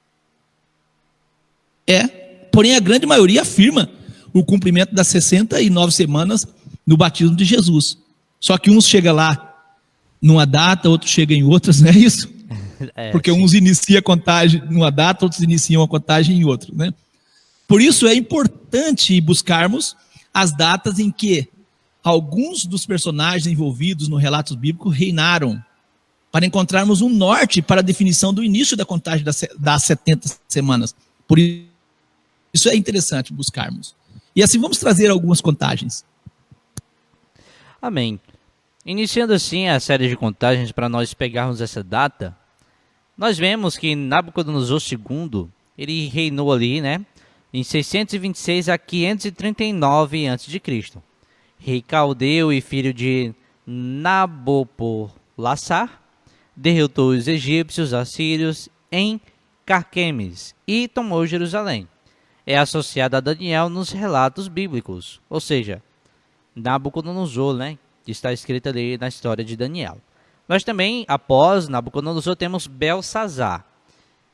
Porém a grande maioria afirma o cumprimento das 69 semanas no batismo de Jesus. Só que uns chegam lá numa data, outros chegam em outras, não é isso? Porque sim. Uns iniciam a contagem numa data, outros iniciam a contagem em outra, né? Por isso é importante buscarmos as datas em que alguns dos personagens envolvidos no relato bíblico reinaram, para encontrarmos um norte para a definição do início da contagem das 70 semanas. Por isso é interessante buscarmos. E assim vamos trazer algumas contagens. Amém. Iniciando assim a série de contagens para nós pegarmos essa data, nós vemos que Nabucodonosor II, ele reinou ali, né, em 626 a 539 a.C. Rei caldeu e filho de Nabopolassar, derrotou os egípcios, assírios em Carquemes e tomou Jerusalém. É associado a Daniel nos relatos bíblicos, ou seja, Nabucodonosor, né, que está escrito ali na história de Daniel. Nós também, após Nabucodonosor, temos Belsazar.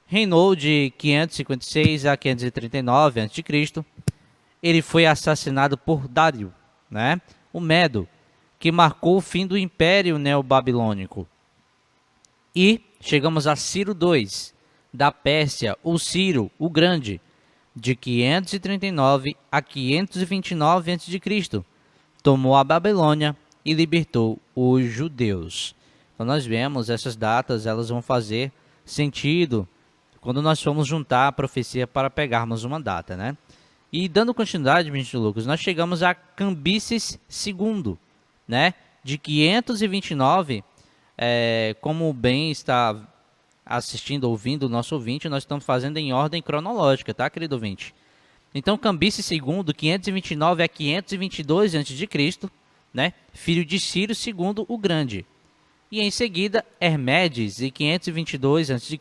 Reinou de 556 a 539 a.C. Ele foi assassinado por Dário, né, o Medo, que marcou o fim do Império Neobabilônico. E chegamos a Ciro II, da Pérsia, o Ciro, o Grande, de 539 a 529 a.C. Tomou a Babilônia e libertou os judeus. Então nós vemos essas datas, elas vão fazer sentido quando nós formos juntar a profecia para pegarmos uma data, né? E dando continuidade, ministro Lucas, nós chegamos a Cambises II, né? De 529 como bem está assistindo, ouvindo o nosso ouvinte, nós estamos fazendo em ordem cronológica, tá, querido ouvinte? Então, Cambises II, 529 a 522 a.C., né, filho de Ciro II o Grande. E em seguida, Hermedes, em 522 a.C.,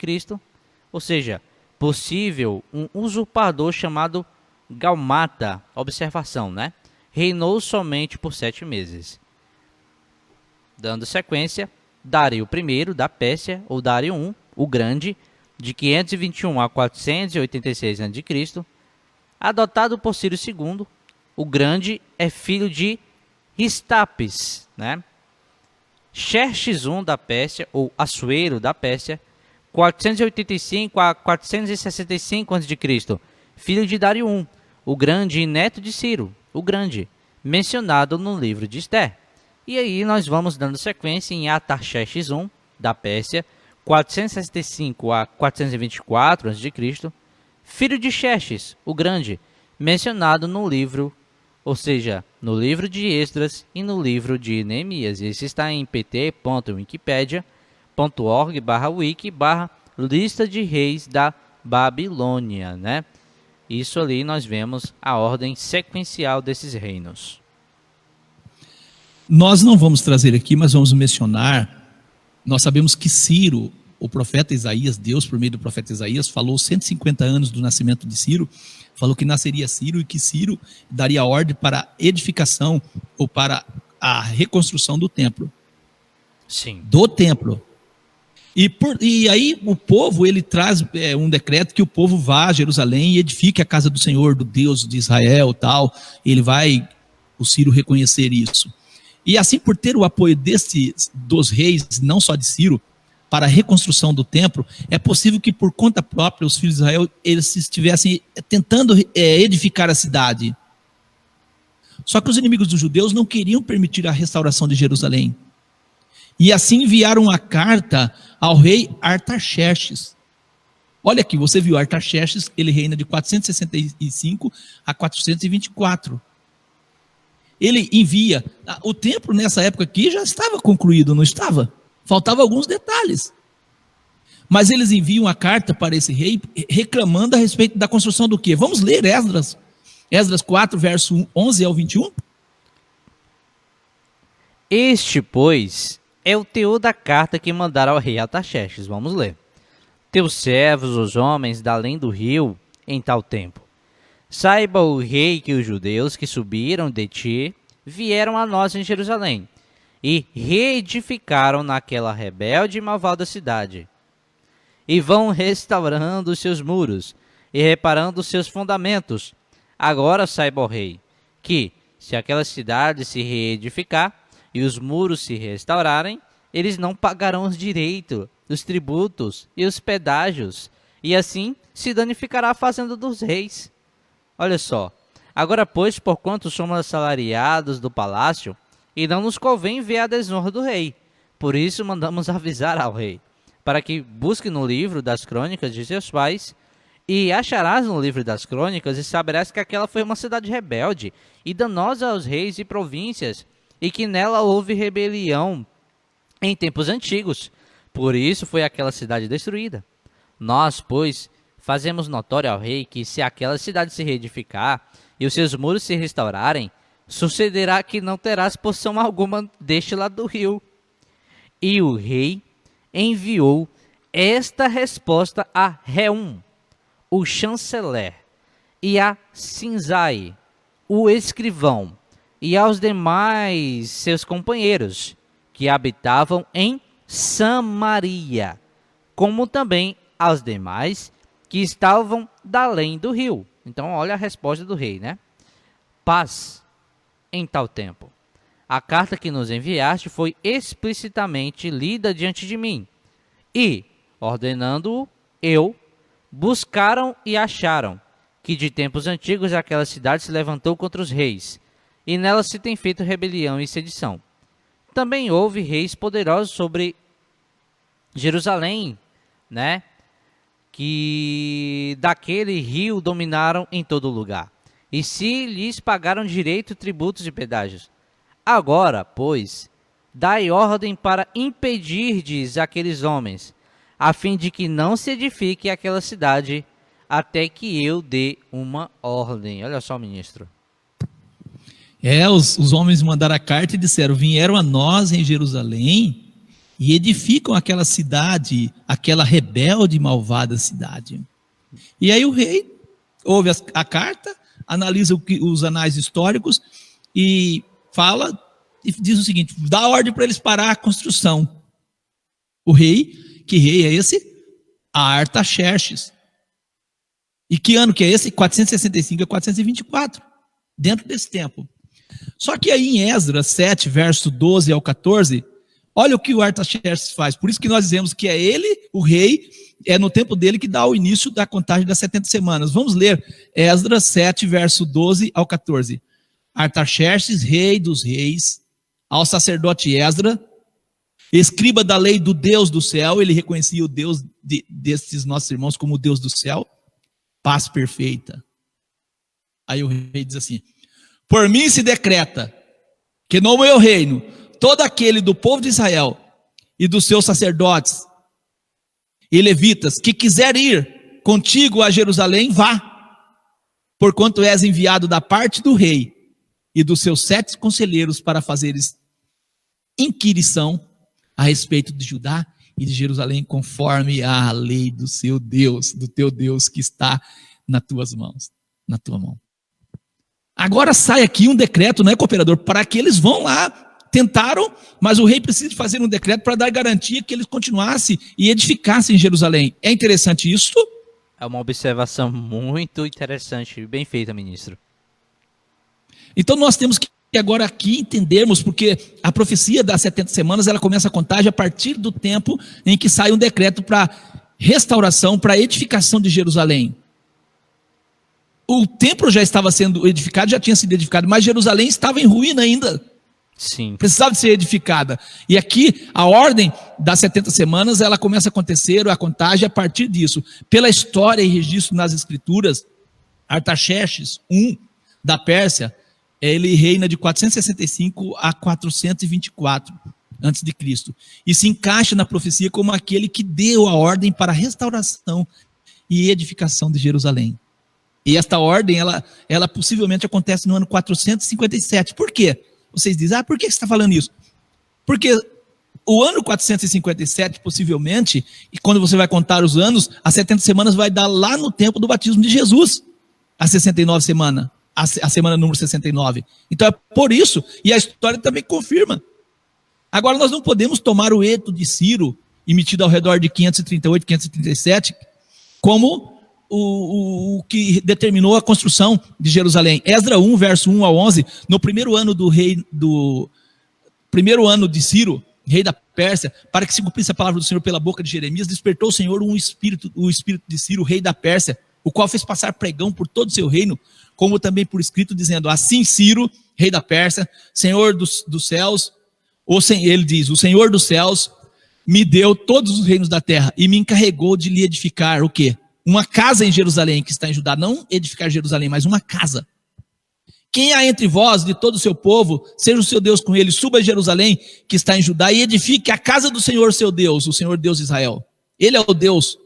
ou seja, possível um usurpador chamado Gaumata, observação, né? Reinou somente por 7 meses. Dando sequência, Dário I da Pérsia, ou Dário I, o Grande, de 521 a 486 a.C., adotado por Ciro II, o Grande é filho de Ristapes, né? Xerxes I da Pérsia, ou Assuero da Pérsia, 485 a 465 a.C., filho de Dário I, o Grande e neto de Ciro, o Grande, mencionado no livro de Esther. E aí nós vamos dando sequência em Artaxerxes I da Pérsia, 465 a 424 a.C., filho de Xerxes, o Grande, mencionado no livro, ou seja, no livro de Esdras e no livro de Neemias. Esse está em pt.wikipedia.org/wiki/lista de reis da Babilônia, né? Isso ali nós vemos a ordem sequencial desses reinos. Nós não vamos trazer aqui, mas vamos mencionar, nós sabemos que Ciro, o profeta Isaías, Deus por meio do profeta Isaías, falou 150 anos do nascimento de Ciro, falou que nasceria Ciro e que Ciro daria ordem para a edificação ou para a reconstrução do templo. Sim. Do templo. E aí o povo, ele traz um decreto que o povo vá a Jerusalém e edifique a casa do Senhor, do Deus de Israel, tal. Ele vai, o Ciro, reconhecer isso. E assim, por ter o apoio dos reis, não só de Ciro, para a reconstrução do templo, é possível que por conta própria os filhos de Israel eles estivessem tentando edificar a cidade. Só que os inimigos dos judeus não queriam permitir a restauração de Jerusalém. E assim enviaram uma carta ao rei Artaxerxes. Olha aqui, você viu Artaxerxes, ele reina de 465 a 424. Ele envia, o templo nessa época aqui já estava concluído, não estava? Faltavam alguns detalhes. Mas eles enviam a carta para esse rei reclamando a respeito da construção do quê? Vamos ler Esdras. Esdras 4, verso 11 ao 21. Este, pois, é o teor da carta que mandaram ao rei Artaxerxes. Vamos ler. Teus servos, os homens da além do rio, em tal tempo. Saiba o rei que os judeus que subiram de ti vieram a nós em Jerusalém e reedificaram naquela rebelde e malvada cidade. E vão restaurando os seus muros e reparando os seus fundamentos. Agora saiba o rei que, se aquela cidade se reedificar e os muros se restaurarem, eles não pagarão os direitos, os tributos e os pedágios, e assim se danificará a fazenda dos reis. Olha só, agora pois, porquanto somos assalariados do palácio, e não nos convém ver a desonra do rei, por isso mandamos avisar ao rei, para que busque no livro das crônicas de seus pais, e acharás no livro das crônicas, e saberás que aquela foi uma cidade rebelde, e danosa aos reis e províncias, e que nela houve rebelião em tempos antigos, por isso foi aquela cidade destruída. Nós, pois, fazemos notório ao rei que se aquela cidade se reedificar e os seus muros se restaurarem, sucederá que não terás porção alguma deste lado do rio. E o rei enviou esta resposta a Reum, o chanceler, e a Sinzai, o escrivão, e aos demais seus companheiros, que habitavam em Samaria, como também aos demais que estavam da além do rio. Então, olha a resposta do rei, né? Paz em tal tempo. A carta que nos enviaste foi explicitamente lida diante de mim. E, ordenando-o, eu, buscaram e acharam que de tempos antigos aquela cidade se levantou contra os reis, e nela se tem feito rebelião e sedição. Também houve reis poderosos sobre Jerusalém, né? Que daquele rio dominaram em todo lugar, e se lhes pagaram direito, tributos e pedágios. Agora, pois, dai ordem para impedirdes aqueles homens, a fim de que não se edifique aquela cidade, até que eu dê uma ordem. Olha só, ministro. Os homens mandaram a carta e disseram: vieram a nós em Jerusalém e edificam aquela cidade, aquela rebelde e malvada cidade. E aí o rei ouve a carta, analisa os anais históricos e fala, e diz o seguinte: dá ordem para eles parar a construção. O rei, que rei é esse? Artaxerxes. E que ano que é esse? 465 a 424, dentro desse tempo. Só que aí em Esdras 7, verso 12 ao 14, olha o que o Artaxerxes faz. Por isso que nós dizemos que é ele, o rei, é no tempo dele que dá o início da contagem das 70 semanas. Vamos ler Esdras 7, verso 12 ao 14. Artaxerxes, rei dos reis, ao sacerdote Esdras, escriba da lei do Deus do céu, ele reconhecia o Deus desses nossos irmãos como o Deus do céu, paz perfeita. Aí o rei diz assim: por mim se decreta que no meu reino, todo aquele do povo de Israel e dos seus sacerdotes e levitas que quiser ir contigo a Jerusalém, vá, porquanto és enviado da parte do rei e dos seus 7 conselheiros para fazeres inquirição a respeito de Judá e de Jerusalém, conforme a lei do seu Deus, do teu Deus que está nas tuas mãos, na tua mão. Agora sai aqui um decreto, não é, cooperador, para que eles vão lá. Tentaram, mas o rei precisa de fazer um decreto para dar garantia que eles continuassem e edificassem em Jerusalém. É interessante isso? É uma observação muito interessante, bem feita, ministro. Então nós temos que agora aqui entendermos, porque a profecia das 70 semanas, ela começa a contagem a partir do tempo em que sai um decreto para restauração, para edificação de Jerusalém. O templo já estava sendo edificado, já tinha sido edificado, mas Jerusalém estava em ruína ainda. Sim. Precisava de ser edificada. E aqui, a ordem das 70 semanas, ela começa a acontecer, a contagem, a partir disso. Pela história e registro nas escrituras, Artaxerxes I, da Pérsia, ele reina de 465 a 424 a.C. E se encaixa na profecia como aquele que deu a ordem para a restauração e edificação de Jerusalém. E esta ordem, ela possivelmente acontece no ano 457. Por quê? Vocês dizem, por que você está falando isso? Porque o ano 457, possivelmente, e quando você vai contar os anos, as 70 semanas vai dar lá no tempo do batismo de Jesus, a 69 semana, a semana número 69. Então é por isso, e a história também confirma. Agora nós não podemos tomar o edito de Ciro, emitido ao redor de 538, 537, como o que determinou a construção de Jerusalém. Esdras 1, verso 1 ao 11, no primeiro ano primeiro ano de Ciro, rei da Pérsia, para que se cumprisse a palavra do Senhor pela boca de Jeremias, despertou o Senhor o espírito de Ciro, rei da Pérsia, o qual fez passar pregão por todo o seu reino, como também por escrito, dizendo: assim Ciro, rei da Pérsia, Senhor dos céus, ele diz: o Senhor dos céus me deu todos os reinos da terra e me encarregou de lhe edificar o quê? Uma casa em Jerusalém, que está em Judá, não edificar Jerusalém, mas uma casa. Quem há entre vós, de todo o seu povo, seja o seu Deus com ele, suba a Jerusalém, que está em Judá, e edifique a casa do Senhor seu Deus, o Senhor Deus de Israel. Ele é o Deus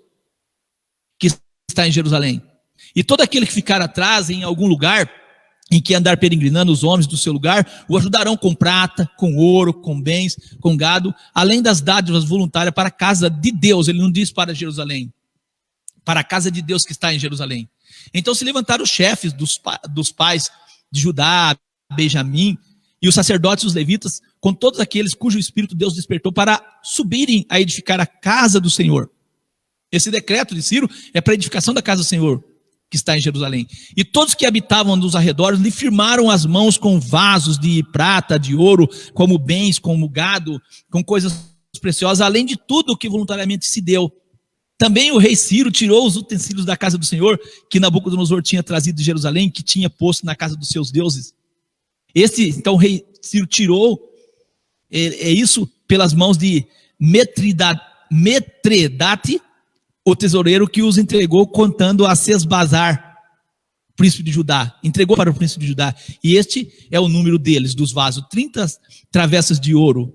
que está em Jerusalém. E todo aquele que ficar atrás em algum lugar, em que andar peregrinando os homens do seu lugar, o ajudarão com prata, com ouro, com bens, com gado, além das dádivas voluntárias para a casa de Deus. Ele não diz para Jerusalém, para a casa de Deus que está em Jerusalém. Então se levantaram os chefes dos pais de Judá, Benjamim, e os sacerdotes e os levitas, com todos aqueles cujo espírito Deus despertou para subirem a edificar a casa do Senhor. Esse decreto de Ciro é para a edificação da casa do Senhor, que está em Jerusalém. E todos que habitavam nos arredores lhe firmaram as mãos com vasos de prata, de ouro, como bens, como gado, com coisas preciosas, além de tudo que voluntariamente se deu. Também o rei Ciro tirou os utensílios da casa do Senhor, que Nabucodonosor tinha trazido de Jerusalém, que tinha posto na casa dos seus deuses. Então o rei Ciro tirou isso pelas mãos de Metredate, o tesoureiro, que os entregou contando a Sesbazar, príncipe de Judá. Entregou para o príncipe de Judá. E este é o número deles, dos vasos: 30 travessas de ouro,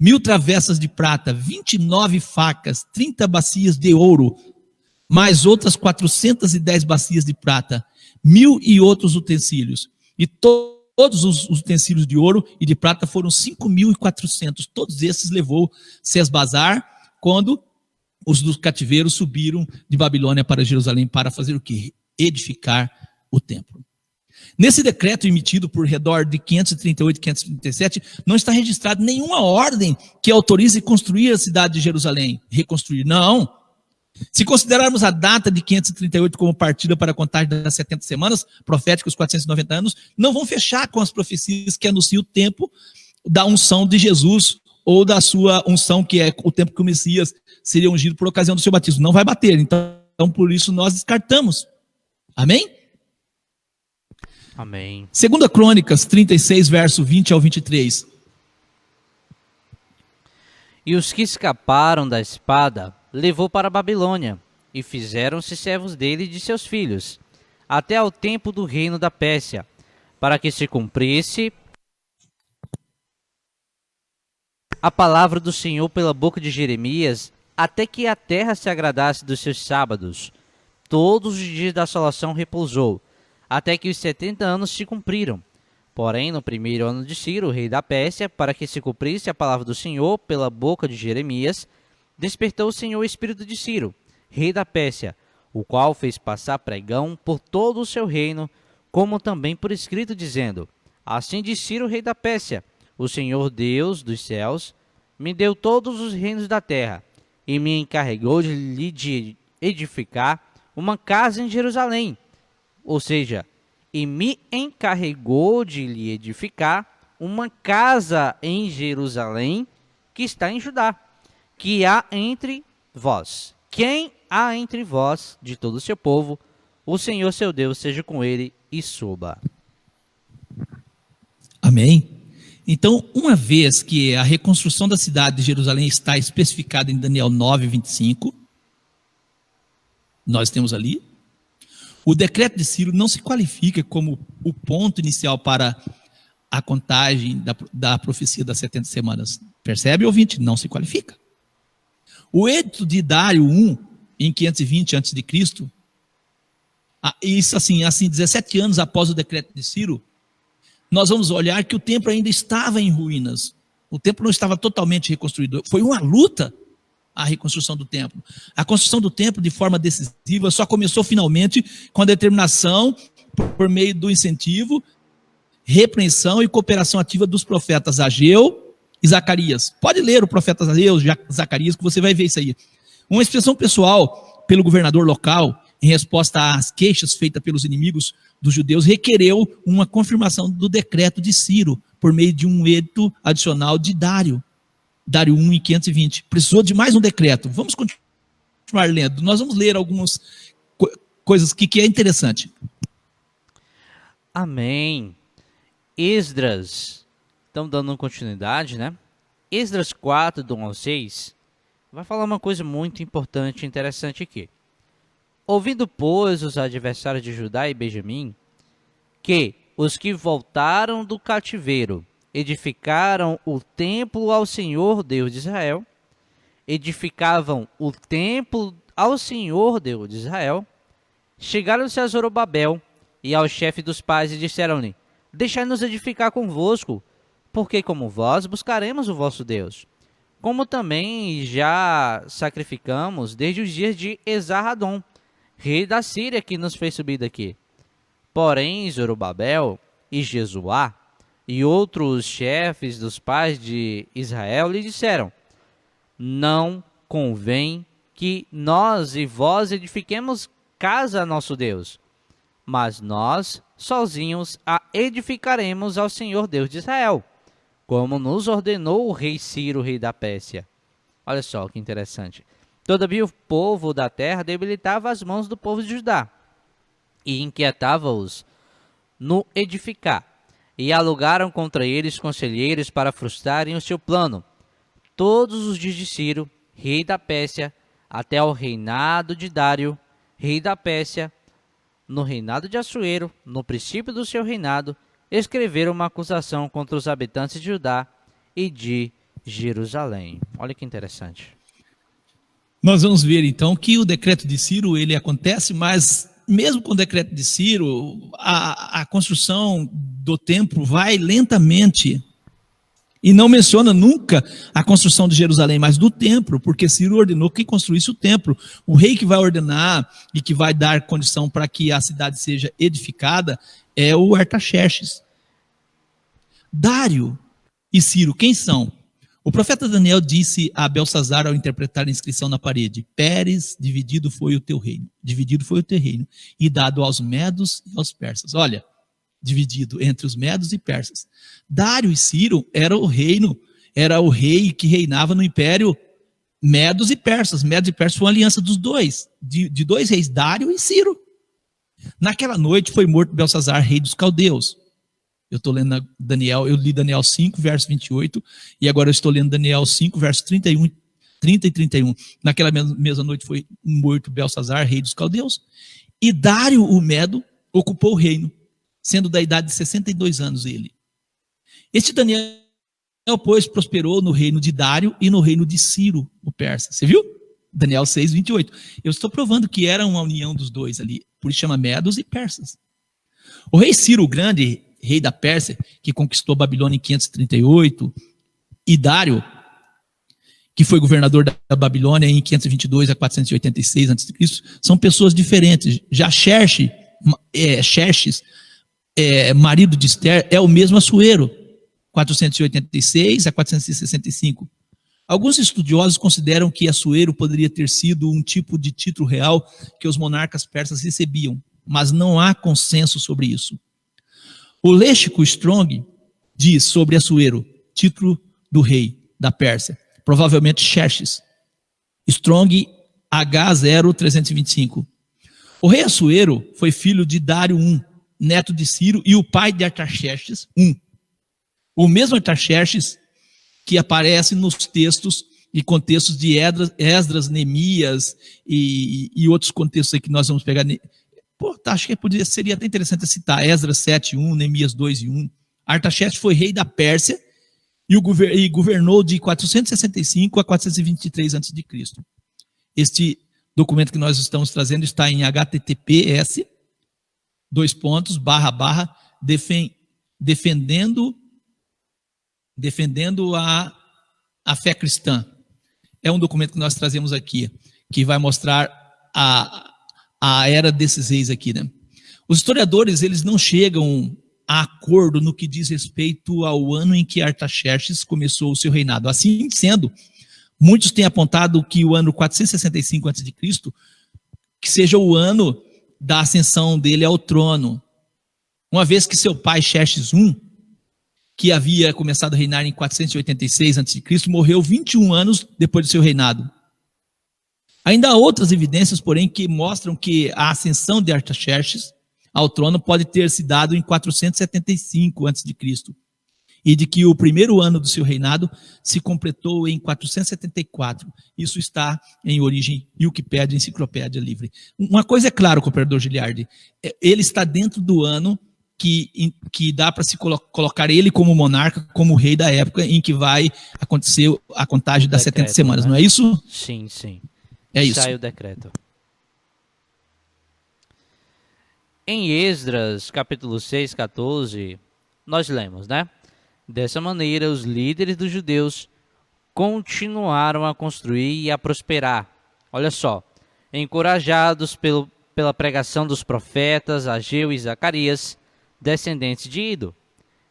1.000 travessas de prata, 29 facas, 30 bacias de ouro, mais outras 410 bacias de prata, 1.000 e outros utensílios. E todos os utensílios de ouro e de prata foram 5.400. Todos esses levou Sesbazar quando os do cativeiro subiram de Babilônia para Jerusalém para fazer o quê? Edificar o templo. Nesse decreto emitido por redor de 538 e 537, não está registrado nenhuma ordem que autorize construir a cidade de Jerusalém. Reconstruir, não. Se considerarmos a data de 538 como partida para a contagem das 70 semanas, proféticos 490 anos, não vão fechar com as profecias que anunciam o tempo da unção de Jesus, ou da sua unção, que é o tempo que o Messias seria ungido por ocasião do seu batismo. Não vai bater, então por isso nós descartamos. Amém? Amém. 2 Crônicas 36, verso 20 ao 23. E os que escaparam da espada levou para a Babilônia, e fizeram-se servos dele e de seus filhos, até ao tempo do reino da Pérsia, para que se cumprisse a palavra do Senhor pela boca de Jeremias, até que a terra se agradasse dos seus sábados. Todos os dias da assolação repousou, até que os 70 anos se cumpriram. Porém, no primeiro ano de Ciro, rei da Pérsia, para que se cumprisse a palavra do Senhor pela boca de Jeremias, despertou o Senhor o espírito de Ciro, rei da Pérsia, o qual fez passar pregão por todo o seu reino, como também por escrito, dizendo: Assim diz Ciro, rei da Pérsia: O Senhor Deus dos céus me deu todos os reinos da terra, e me encarregou de lhe edificar uma casa em Jerusalém. Ou seja, e me encarregou de lhe edificar uma casa em Jerusalém, que está em Judá, que há entre vós. Quem há entre vós, de todo o seu povo, o Senhor seu Deus seja com ele e suba. Amém? Então, uma vez que a reconstrução da cidade de Jerusalém está especificada em Daniel 9, 25, nós temos ali, o decreto de Ciro não se qualifica como o ponto inicial para a contagem da profecia das 70 semanas. Percebe, ouvinte? Não se qualifica. O edito de Dário I, em 520 a.C., isso assim, 17 anos após o decreto de Ciro, nós vamos olhar que o templo ainda estava em ruínas. O templo não estava totalmente reconstruído. Foi uma luta a reconstrução do templo. A construção do templo, de forma decisiva, só começou finalmente com a determinação, por meio do incentivo, repreensão e cooperação ativa dos profetas Ageu e Zacarias. Pode ler o profeta Ageu, Zacarias, que você vai ver isso aí. Uma expressão pessoal pelo governador local, em resposta às queixas feitas pelos inimigos dos judeus, requereu uma confirmação do decreto de Ciro, por meio de um edito adicional de Dário I, em 520. Precisou de mais um decreto. Vamos continuar lendo. Nós vamos ler algumas coisas que é interessante. Amém. Esdras, estamos dando continuidade, né? Esdras 4, do 1 ao 6, vai falar uma coisa muito importante e interessante aqui. Ouvindo, pois, os adversários de Judá e Benjamim, que os que voltaram do cativeiro edificaram o templo ao Senhor Deus de Israel, edificavam o templo ao Senhor Deus de Israel, chegaram-se a Zorobabel e ao chefe dos pais e disseram-lhe: Deixai-nos edificar convosco, porque como vós buscaremos o vosso Deus, como também já sacrificamos desde os dias de Esarhadon, rei da Síria, que nos fez subir daqui. Porém, Zorobabel e Jesuá e outros chefes dos pais de Israel lhe disseram: Não convém que nós e vós edifiquemos casa a nosso Deus, mas nós sozinhos a edificaremos ao Senhor Deus de Israel, como nos ordenou o rei Ciro, rei da Pérsia. Olha só que interessante. Todavia o povo da terra debilitava as mãos do povo de Judá e inquietava-os no edificar. E alugaram contra eles conselheiros para frustrarem o seu plano. Todos os dias de Ciro, rei da Pérsia, até ao reinado de Dário, rei da Pérsia, no reinado de Assuero, no princípio do seu reinado, escreveram uma acusação contra os habitantes de Judá e de Jerusalém. Olha que interessante. Nós vamos ver então que o decreto de Ciro ele acontece, mas mesmo com o decreto de Ciro, a construção do templo vai lentamente. E não menciona nunca a construção de Jerusalém, mas do templo, porque Ciro ordenou que construísse o templo. O rei que vai ordenar e que vai dar condição para que a cidade seja edificada é o Artaxerxes. Dário e Ciro, quem são? O profeta Daniel disse a Belsazar ao interpretar a inscrição na parede: Pérez, dividido foi o teu reino, e dado aos medos e aos persas. Olha, dividido entre os medos e persas. Dário e Ciro era o rei que reinava no império medos e persas. Medos e persas foi uma aliança dos dois, de dois reis, Dário e Ciro. Naquela noite foi morto Belsazar, rei dos caldeus. Eu estou lendo Daniel, eu li Daniel 5, verso 28, e agora eu estou lendo Daniel 5, verso 30 e 31. Naquela mesma noite foi morto Belsazar, rei dos caldeus, e Dário, o Medo, ocupou o reino, sendo da idade de 62 anos ele. Este Daniel, pois, prosperou no reino de Dário e no reino de Ciro, o persa. Você viu? Daniel 6, 28. Eu estou provando que era uma união dos dois ali, por isso chama Medos e persas. O rei Ciro o Grande, rei da Pérsia, que conquistou a Babilônia em 538, e Dário, que foi governador da Babilônia em 522 a 486 a.C., são pessoas diferentes. Já Xerxes, marido de Esther, é o mesmo Assuero, 486 a 465. Alguns estudiosos consideram que Assuero poderia ter sido um tipo de título real que os monarcas persas recebiam, mas não há consenso sobre isso. O léxico Strong diz sobre Assuero, título do rei da Pérsia, provavelmente Xerxes. Strong H0325. O rei Assuero foi filho de Dário I, neto de Ciro, e o pai de Artaxerxes I. O mesmo Artaxerxes que aparece nos textos e contextos de Esdras, Neemias e outros contextos aí que nós vamos pegar. Acho que seria até interessante citar Esdras 7:1, Neemias 2:1. Artaxerxes foi rei da Pérsia e governou de 465 a 423 a.C. Este documento que nós estamos trazendo está em https defendendo a fé cristã. É um documento que nós trazemos aqui, que vai mostrar a era desses reis aqui, né? Os historiadores, eles não chegam a acordo no que diz respeito ao ano em que Artaxerxes começou o seu reinado. Assim sendo, muitos têm apontado que o ano 465 a.C., que seja o ano da ascensão dele ao trono, uma vez que seu pai Xerxes I, que havia começado a reinar em 486 a.C., morreu 21 anos depois do seu reinado. Ainda há outras evidências, porém, que mostram que a ascensão de Artaxerxes ao trono pode ter se dado em 475 a.C., e de que o primeiro ano do seu reinado se completou em 474. Isso está em Origem Wikipédia, Enciclopédia Livre. Uma coisa é clara, cooperador Giliardi, ele está dentro do ano que dá para se colocar ele como monarca, como rei da época em que vai acontecer a contagem das 70 semanas, né? Não é isso? Sim, sim. É isso. Sai o decreto. Em Esdras, capítulo 6, 14, nós lemos, né? Dessa maneira, os líderes dos judeus continuaram a construir e a prosperar. Olha só, encorajados pela pregação dos profetas Ageu e Zacarias, descendentes de Ido.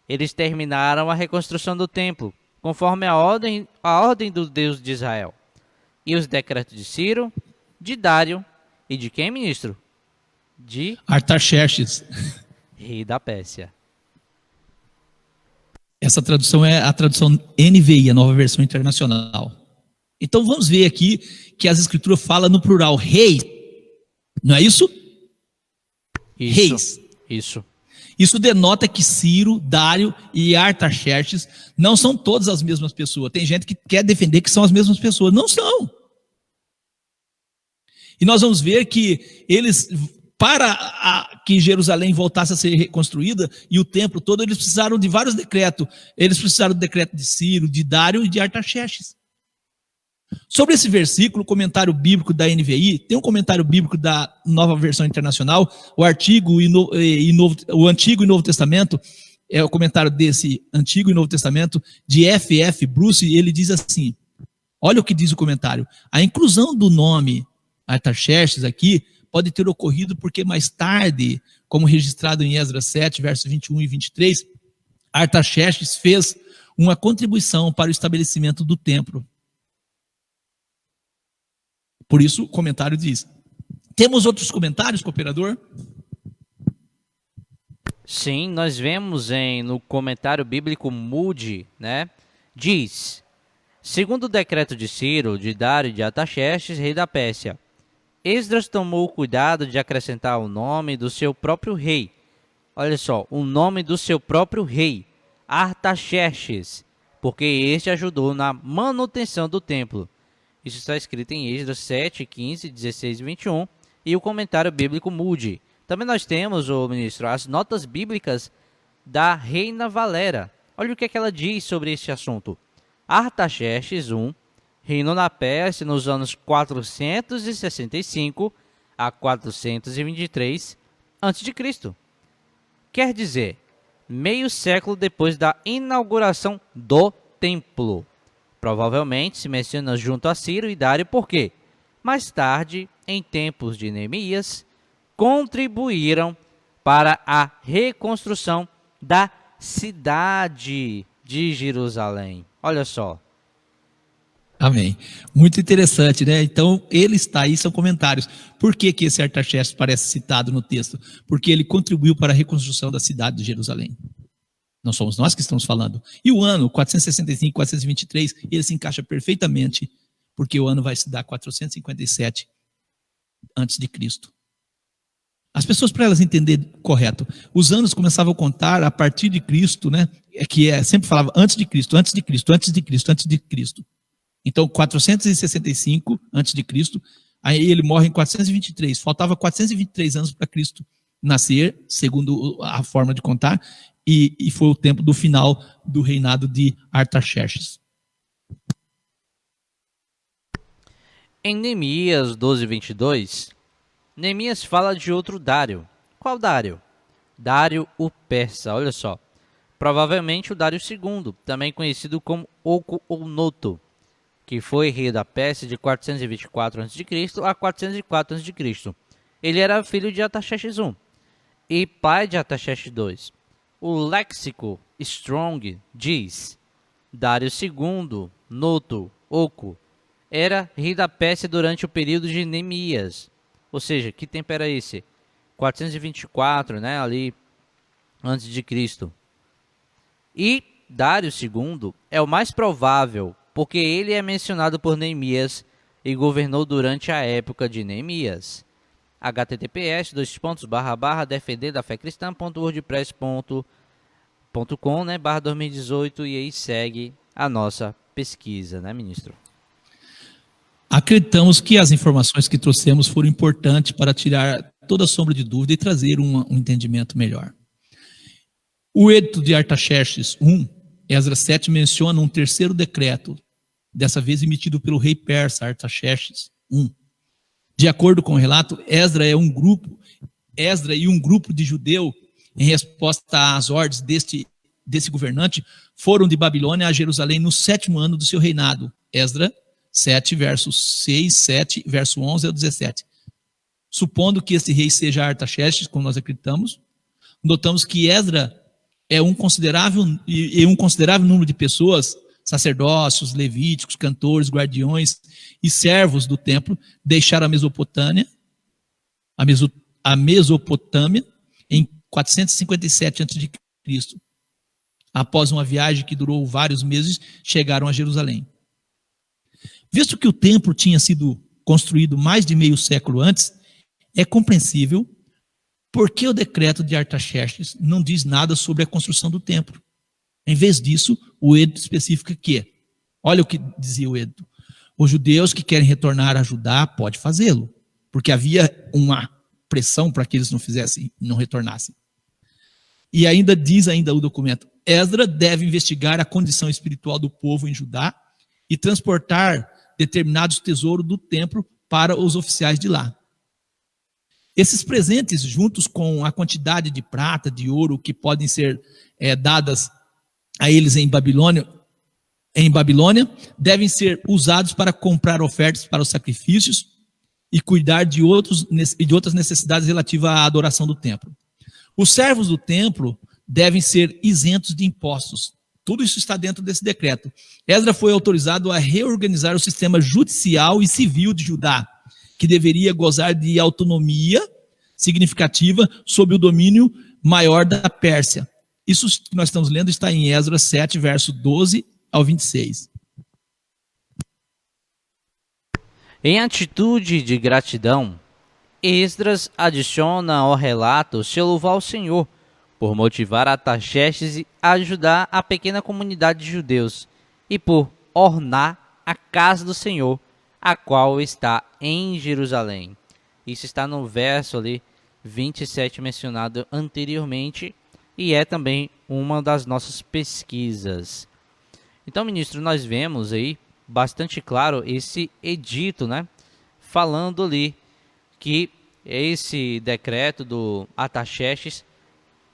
Eles terminaram a reconstrução do templo, conforme a ordem do Deus de Israel. E os decretos de Ciro, de Dário e de quem, ministro? De Artaxerxes, rei da Pérsia. Essa tradução é a tradução NVI, a Nova Versão Internacional. Então vamos ver aqui que as escrituras falam no plural, reis. Não é isso? Reis. Isso. Isso denota que Ciro, Dário e Artaxerxes não são todas as mesmas pessoas. Tem gente que quer defender que são as mesmas pessoas. Não são. E nós vamos ver que eles Para que Jerusalém voltasse a ser reconstruída e o templo todo, eles precisaram de vários decretos. Eles precisaram do decreto de Ciro, de Dário e de Artaxerxes. Sobre esse versículo, o comentário bíblico da NVI, tem um comentário bíblico da Nova Versão Internacional, o Antigo e Novo Testamento, é o comentário desse Antigo e Novo Testamento, de F.F. Bruce, e ele diz assim, olha o que diz o comentário: a inclusão do nome Artaxerxes aqui pode ter ocorrido porque mais tarde, como registrado em Esdras 7, versos 21 e 23, Artaxerxes fez uma contribuição para o estabelecimento do templo. Por isso o comentário diz. Temos outros comentários, cooperador? Sim, nós vemos no comentário bíblico Moody, né? Diz, segundo o decreto de Ciro, de Dário e de Artaxerxes, rei da Pérsia, Esdras tomou o cuidado de acrescentar o nome do seu próprio rei. Olha só, o nome do seu próprio rei, Artaxerxes, porque este ajudou na manutenção do templo. Isso está escrito em Esdras 7, 15, 16 e 21, e o comentário bíblico Moody. Também nós temos, ministro, as notas bíblicas da Reina Valera. Olha o que ela diz sobre este assunto. Artaxerxes I reinou na Pérsia nos anos 465 a 423 a.C. Quer dizer, meio século depois da inauguração do templo. Provavelmente se menciona junto a Ciro e Dário porque, mais tarde, em tempos de Neemias, contribuíram para a reconstrução da cidade de Jerusalém. Olha só. Amém. Muito interessante, né? Então, ele está aí, são comentários. Por que esse Artaxerxes parece citado no texto? Porque ele contribuiu para a reconstrução da cidade de Jerusalém. Não somos nós que estamos falando. E o ano 465, 423, ele se encaixa perfeitamente, porque o ano vai se dar 457 a.C. As pessoas, para elas entenderem correto, os anos começavam a contar a partir de Cristo, né? Sempre falava antes de Cristo, antes de Cristo, antes de Cristo, antes de Cristo. Então, 465 a.C., aí ele morre em 423. Faltava 423 anos para Cristo nascer, segundo a forma de contar, e foi o tempo do final do reinado de Artaxerxes. Em Neemias 12, 22, Neemias fala de outro Dário. Qual Dário? Dário o Persa, olha só. Provavelmente o Dário II, também conhecido como Oco ou Noto, que foi rei da Pérsia de 424 a.C. a 404 a.C. Ele era filho de Artaxerxes I e pai de Artaxerxes II. O léxico Strong diz, Dário II, Noto, Oco, era rei da Pérsia durante o período de Neemias. Ou seja, que tempo era esse? 424, né, ali antes de Cristo. E Dário II é o mais provável, porque ele é mencionado por Neemias e governou durante a época de Neemias. https://defenderdafecristã.wordpress.com, né, /2018, e aí segue a nossa pesquisa, né, ministro? Acreditamos que as informações que trouxemos foram importantes para tirar toda sombra de dúvida e trazer um entendimento melhor. O edito de Artaxerxes I, Esdras 7, menciona um terceiro decreto, dessa vez emitido pelo rei persa Artaxerxes I. De acordo com o relato, Esdras e um grupo de judeus, em resposta às ordens desse governante, foram de Babilônia a Jerusalém no 7º ano do seu reinado. Esdras 7, versos 6, 7, verso 11 ao 17. Supondo que esse rei seja Artaxerxes, como nós acreditamos, notamos que Esdras é um considerável número de pessoas, sacerdócios, levíticos, cantores, guardiões e servos do templo, deixaram a Mesopotâmia em 457 a.C. Após uma viagem que durou vários meses, chegaram a Jerusalém. Visto que o templo tinha sido construído mais de meio século antes, é compreensível por que o decreto de Artaxerxes não diz nada sobre a construção do templo. Em vez disso, o edito especifica que, olha o que dizia o edito, os judeus que querem retornar a Judá podem fazê-lo, porque havia uma pressão para que eles não retornassem. E ainda diz o documento, Esdras deve investigar a condição espiritual do povo em Judá e transportar determinados tesouros do templo para os oficiais de lá. Esses presentes, juntos com a quantidade de prata, de ouro que podem ser dadas a eles em Babilônia, devem ser usados para comprar ofertas para os sacrifícios e cuidar de outras necessidades relativas à adoração do templo. Os servos do templo devem ser isentos de impostos. Tudo isso está dentro desse decreto. Esdras foi autorizado a reorganizar o sistema judicial e civil de Judá, que deveria gozar de autonomia significativa sob o domínio maior da Pérsia. Isso que nós estamos lendo está em Esdras 7, verso 12 ao 26. Em atitude de gratidão, Esdras adiciona ao relato seu louvor ao Senhor, por motivar Artaxerxes a ajudar a pequena comunidade de judeus e por ornar a casa do Senhor, a qual está em Jerusalém. Isso está no verso ali 27 mencionado anteriormente e é também uma das nossas pesquisas. Então, ministro, nós vemos aí bastante claro esse edito, né, falando ali que esse decreto do Artaxerxes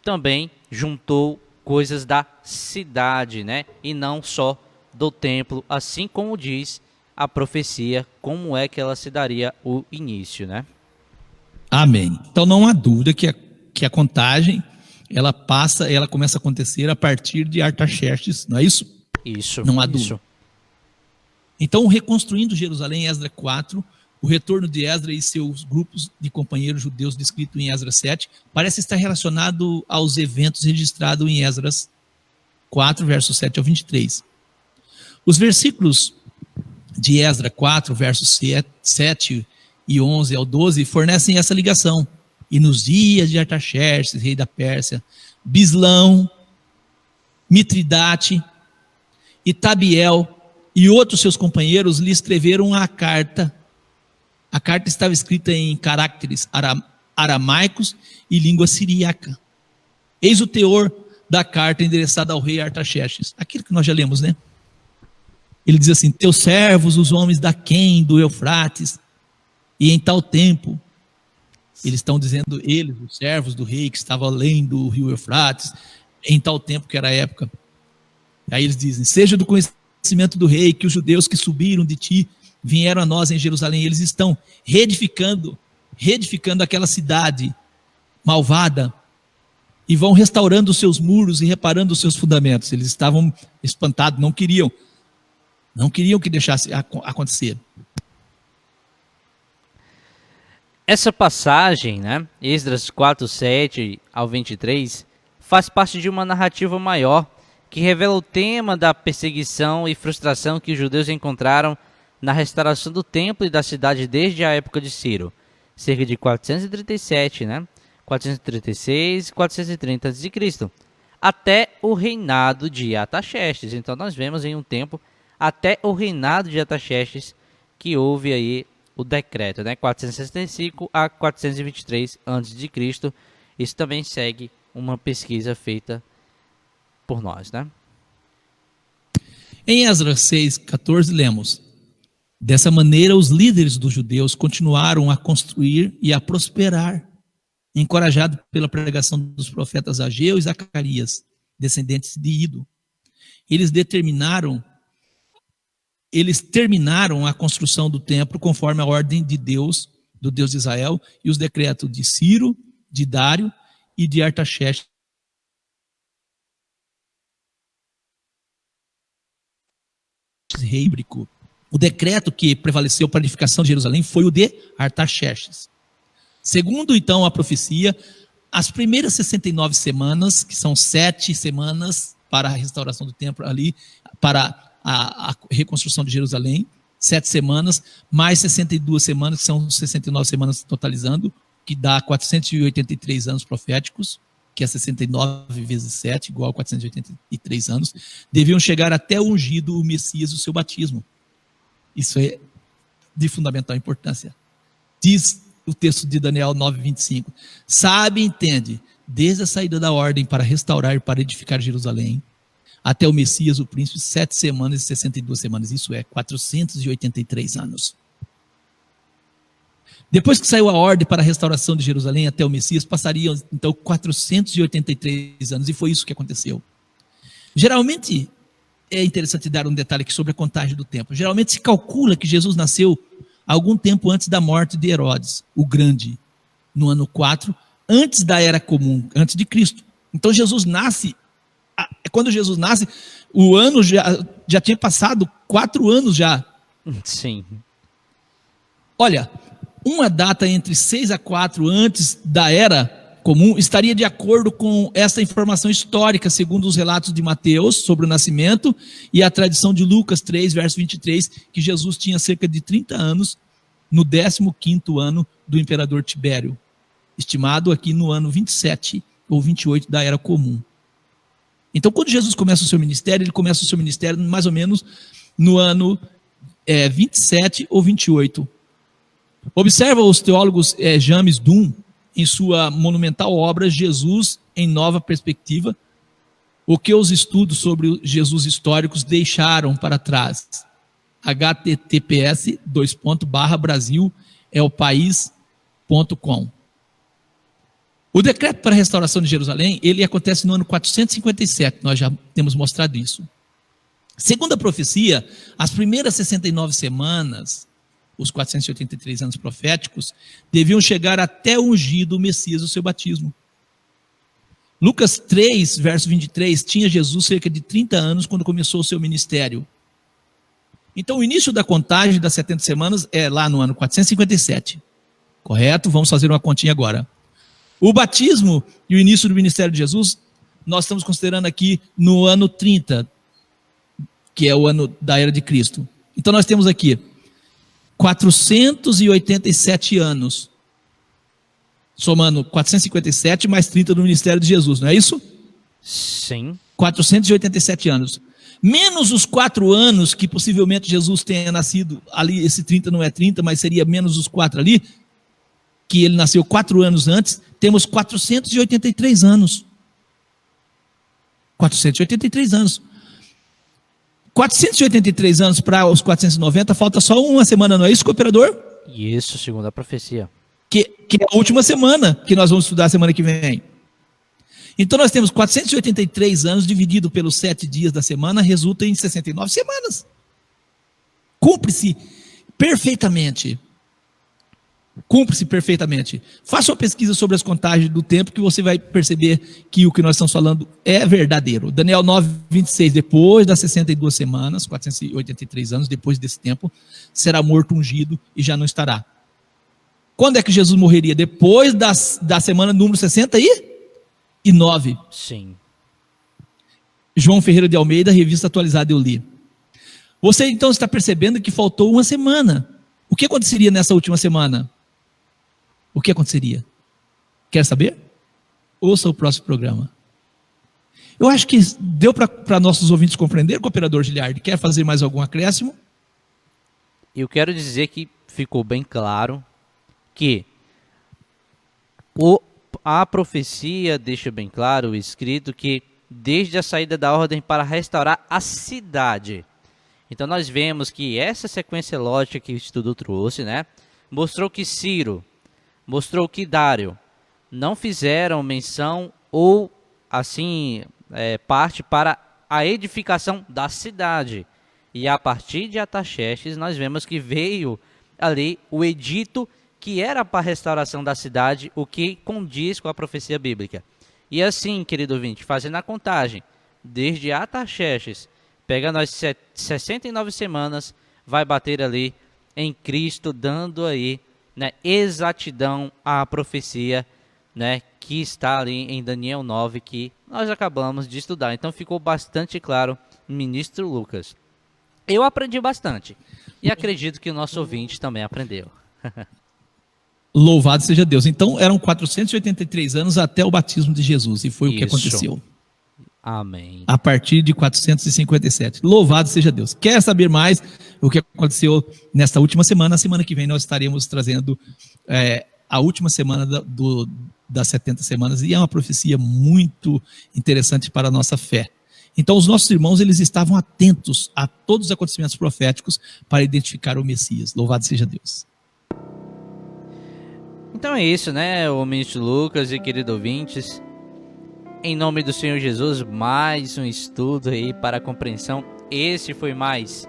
também juntou coisas da cidade, né, e não só do templo, assim como diz a profecia, como é que ela se daria o início, né? Amém. Então não há dúvida que a contagem ela começa a acontecer a partir de Artaxerxes, não é isso? Isso. Não há dúvida. Então, reconstruindo Jerusalém, Esdras 4, o retorno de Esdras e seus grupos de companheiros judeus descrito em Esdras 7, parece estar relacionado aos eventos registrados em Esdras 4, versos 7 ao 23. Os versículos de Esdras 4, versos 7 e 11 ao 12, fornecem essa ligação. E nos dias de Artaxerxes, rei da Pérsia, Bislão, Mitridate e Tabiel e outros seus companheiros lhe escreveram a carta. A carta estava escrita em caracteres aramaicos e língua siríaca. Eis o teor da carta endereçada ao rei Artaxerxes. Aquilo que nós já lemos, né? Ele diz assim: teus servos, os homens da Quém, do Eufrates, e em tal tempo, eles estão dizendo, eles, os servos do rei que estavam além do rio Eufrates, em tal tempo que era a época. Aí eles dizem: seja do conhecimento do rei que os judeus que subiram de ti vieram a nós em Jerusalém. Eles estão reedificando aquela cidade malvada e vão restaurando os seus muros e reparando os seus fundamentos. Eles estavam espantados, não queriam que deixasse acontecer. Essa passagem, né, Esdras 4, 7 ao 23, faz parte de uma narrativa maior que revela o tema da perseguição e frustração que os judeus encontraram na restauração do templo e da cidade desde a época de Ciro, cerca de 437, né, 436 e 430 a.C., até o reinado de Artaxerxes. Então nós vemos em um tempo até o reinado de Artaxerxes que houve aí o decreto, né, 465 a 423 a.C. Isso também segue uma pesquisa feita por nós, né? Em Esdras 6:14 lemos: dessa maneira os líderes dos judeus continuaram a construir e a prosperar, encorajados pela pregação dos profetas Ageu e Zacarias, descendentes de Ido. Eles terminaram a construção do templo conforme a ordem de Deus, do Deus de Israel, e os decretos de Ciro, de Dário e de Artaxerxes, rei bíblico. O decreto que prevaleceu para a edificação de Jerusalém foi o de Artaxerxes. Segundo, então, a profecia, as primeiras 69 semanas, que são 7 semanas para a restauração do templo ali, para a reconstrução de Jerusalém, 7 semanas, mais 62 semanas, que são 69 semanas totalizando, que dá 483 anos proféticos, que é 69 vezes 7, igual a 483 anos, deviam chegar até o ungido, o Messias, o seu batismo. Isso é de fundamental importância. Diz o texto de Daniel 9:25. Sabe e entende, desde a saída da ordem para restaurar e para edificar Jerusalém, até o Messias, o príncipe, 7 semanas e 62 semanas, isso é, 483 anos. Depois que saiu a ordem para a restauração de Jerusalém até o Messias, passariam então 483 anos, e foi isso que aconteceu. Geralmente, é interessante dar um detalhe aqui sobre a contagem do tempo. Geralmente se calcula que Jesus nasceu algum tempo antes da morte de Herodes, o Grande, no ano 4, antes da Era Comum, antes de Cristo. Então Jesus nasce, quando Jesus nasce, o ano já tinha passado 4 anos já. Sim. Olha, uma data entre 6 a 4 antes da Era Comum estaria de acordo com essa informação histórica, segundo os relatos de Mateus sobre o nascimento e a tradição de Lucas 3, verso 23, que Jesus tinha cerca de 30 anos no 15º ano do imperador Tibério, estimado aqui no ano 27 ou 28 da Era Comum. Então, quando Jesus começa o seu ministério, ele começa o seu ministério mais ou menos no ano 27 ou 28. Observa os teólogos James Dunn, em sua monumental obra Jesus em Nova Perspectiva, o que os estudos sobre Jesus históricos deixaram para trás. https://brasil.com. O decreto para a restauração de Jerusalém, ele acontece no ano 457, nós já temos mostrado isso. Segundo a profecia, as primeiras 69 semanas, os 483 anos proféticos, deviam chegar até o ungido Messias, o seu batismo. Lucas 3, verso 23, tinha Jesus cerca de 30 anos quando começou o seu ministério. Então o início da contagem das 70 semanas é lá no ano 457. Correto? Vamos fazer uma continha agora. O batismo e o início do ministério de Jesus, nós estamos considerando aqui no ano 30, que é o ano da era de Cristo. Então nós temos aqui 487 anos, somando 457 mais 30 do ministério de Jesus, não é isso? Sim. 487 anos. Menos os 4 anos que possivelmente Jesus tenha nascido ali, esse 30 não é 30, mas seria menos os 4 ali, que ele nasceu 4 anos antes, temos 483 anos. 483 anos. 483 anos para os 490, falta só uma semana, não é isso, cooperador? Isso, segundo a profecia. Que é a última semana que nós vamos estudar semana que vem. Então nós temos 483 anos dividido pelos 7 dias da semana, resulta em 69 semanas. Cumpre-se perfeitamente. Cumpre-se perfeitamente. Faça uma pesquisa sobre as contagens do tempo que você vai perceber que o que nós estamos falando é verdadeiro. Daniel 9:26, depois das 62 semanas, 483 anos, depois desse tempo, será morto ungido e já não estará. Quando é que Jesus morreria? Depois da semana número 69. Sim. João Ferreira de Almeida, revista atualizada, eu li. Você então está percebendo que faltou uma semana. O que aconteceria nessa última semana? O que aconteceria? Quer saber? Ouça o próximo programa. Eu acho que deu para nossos ouvintes compreender, cooperador Giliardi. Quer fazer mais algum acréscimo? Eu quero dizer que ficou bem claro que a profecia deixa bem claro, escrito, que desde a saída da ordem para restaurar a cidade. Então nós vemos que essa sequência lógica que o estudo trouxe, né, mostrou que Ciro, mostrou que Dário não fizeram menção ou assim parte para a edificação da cidade. E a partir de Artaxerxes nós vemos que veio ali o edito que era para a restauração da cidade, o que condiz com a profecia bíblica. E assim, querido ouvinte, fazendo a contagem, desde Artaxerxes, pegando as 69 semanas, vai bater ali em Cristo, dando aí, né, exatidão à profecia, né, que está ali em Daniel 9, que nós acabamos de estudar. Então ficou bastante claro, ministro Lucas. Eu aprendi bastante e acredito que o nosso ouvinte também aprendeu. Louvado seja Deus. Então eram 483 anos até o batismo de Jesus, e foi o que aconteceu. Amém. A partir de 457. Louvado seja Deus. Quer saber mais o que aconteceu nesta última semana? Na semana que vem nós estaremos trazendo a última semana das 70 semanas, e é uma profecia muito interessante para a nossa fé. Então os nossos irmãos, eles estavam atentos a todos os acontecimentos proféticos para identificar o Messias. Louvado seja Deus. Então é isso, né, o ministro Lucas e queridos ouvintes. Em nome do Senhor Jesus, mais um estudo aí para a compreensão. Esse foi mais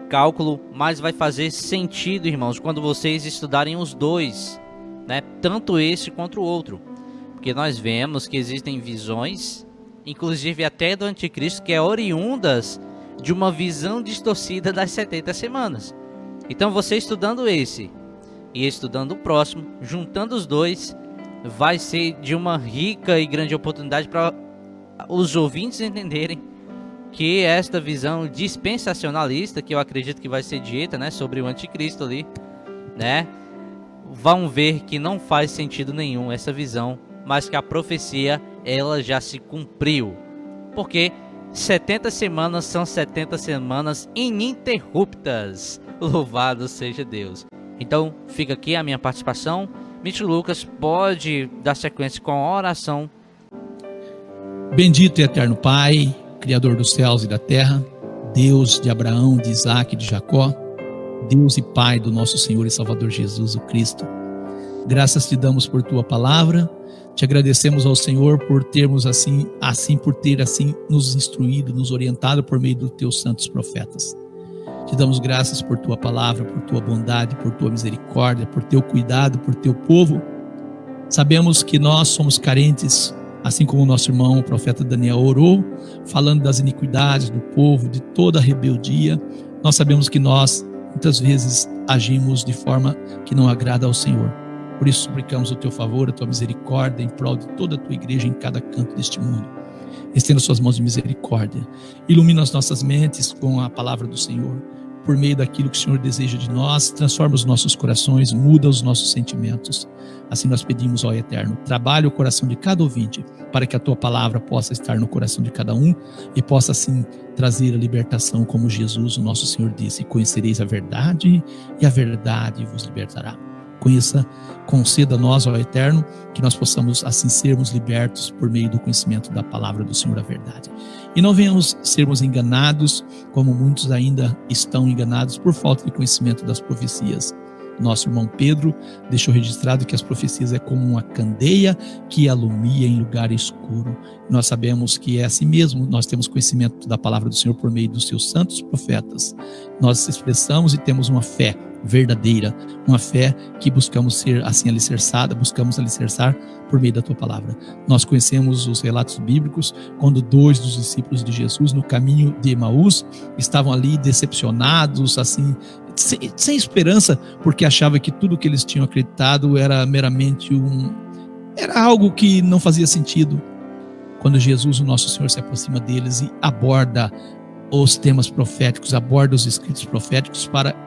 cálculo, mas vai fazer sentido, irmãos, quando vocês estudarem os dois, né? Tanto esse quanto o outro. Porque nós vemos que existem visões, inclusive até do anticristo, que é oriundas de uma visão distorcida das 70 semanas. Então você estudando esse e estudando o próximo, juntando os dois, vai ser de uma rica e grande oportunidade para os ouvintes entenderem que esta visão dispensacionalista, que eu acredito que vai ser dita, né, sobre o anticristo ali, né, vão ver que não faz sentido nenhum essa visão, mas que a profecia, ela já se cumpriu. Porque 70 semanas são 70 semanas ininterruptas. Louvado seja Deus. Então, fica aqui a minha participação. Ministro Lucas pode dar sequência com a oração. Bendito e eterno Pai, Criador dos céus e da terra, Deus de Abraão, de Isaac e de Jacó, Deus e Pai do nosso Senhor e Salvador Jesus o Cristo. Graças te damos por tua palavra, te agradecemos ao Senhor por termos por ter nos instruído, nos orientado por meio dos teus santos profetas. Te damos graças por tua palavra, por tua bondade, por tua misericórdia, por teu cuidado, por teu povo. Sabemos que nós somos carentes, assim como o nosso irmão, o profeta Daniel, orou, falando das iniquidades do povo, de toda a rebeldia. Nós sabemos que nós, muitas vezes, agimos de forma que não agrada ao Senhor. Por isso, suplicamos o teu favor, a tua misericórdia, em prol de toda a tua igreja em cada canto deste mundo. Estenda suas mãos de misericórdia. Ilumina as nossas mentes com a palavra do Senhor. Por meio daquilo que o Senhor deseja de nós, transforma os nossos corações, muda os nossos sentimentos. Assim nós pedimos ao Eterno, trabalhe o coração de cada ouvinte, para que a tua palavra possa estar no coração de cada um e possa assim trazer a libertação, como Jesus, o nosso Senhor, disse: conhecereis a verdade e a verdade vos libertará. Conceda a nós, ó Eterno, que nós possamos assim sermos libertos por meio do conhecimento da palavra do Senhor, a verdade. E não venhamos sermos enganados, como muitos ainda estão enganados por falta de conhecimento das profecias. Nosso irmão Pedro deixou registrado que as profecias é como uma candeia que alumia em lugar escuro. Nós sabemos que é assim mesmo, nós temos conhecimento da palavra do Senhor por meio dos seus santos profetas. Nós expressamos e temos uma fé verdadeira, uma fé que buscamos ser assim alicerçada, buscamos alicerçar por meio da tua palavra. Nós conhecemos os relatos bíblicos, quando 2 dos discípulos de Jesus no caminho de Emaús estavam ali decepcionados, assim, sem esperança, porque achavam que tudo que eles tinham acreditado era meramente era algo que não fazia sentido. Quando Jesus, o nosso Senhor, se aproxima deles e aborda os temas proféticos, aborda os escritos proféticos para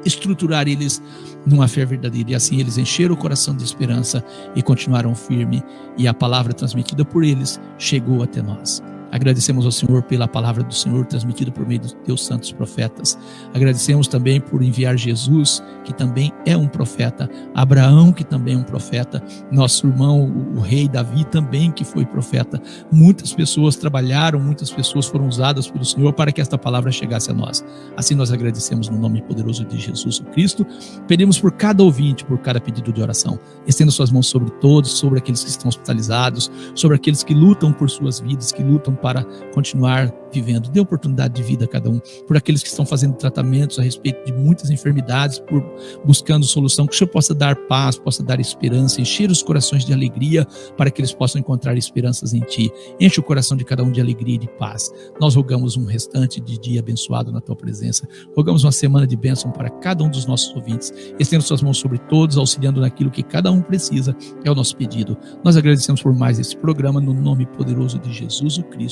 estruturar eles numa fé verdadeira, e assim eles encheram o coração de esperança e continuaram firme, e a palavra transmitida por eles chegou até nós. Agradecemos ao Senhor pela palavra do Senhor transmitida por meio dos teus santos profetas. Agradecemos também por enviar Jesus, que também é um profeta, Abraão, que também é um profeta, nosso irmão, o rei Davi, também, que foi profeta. Muitas pessoas trabalharam, muitas pessoas foram usadas pelo Senhor para que esta palavra chegasse a nós. Assim nós agradecemos no nome poderoso de Jesus Cristo. Pedimos por cada ouvinte, por cada pedido de oração. Estenda suas mãos sobre todos, sobre aqueles que estão hospitalizados, sobre aqueles que lutam por suas vidas, que lutam para continuar vivendo. Dê oportunidade de vida a cada um. Por aqueles que estão fazendo tratamentos a respeito de muitas enfermidades, por buscando solução, que o Senhor possa dar paz, possa dar esperança, encher os corações de alegria, para que eles possam encontrar esperanças em Ti. Enche o coração de cada um de alegria e de paz. Nós rogamos um restante de dia abençoado na Tua presença. Rogamos uma semana de bênção para cada um dos nossos ouvintes. Estenda suas mãos sobre todos, auxiliando naquilo que cada um precisa. É o nosso pedido. Nós agradecemos por mais esse programa, no nome poderoso de Jesus o Cristo.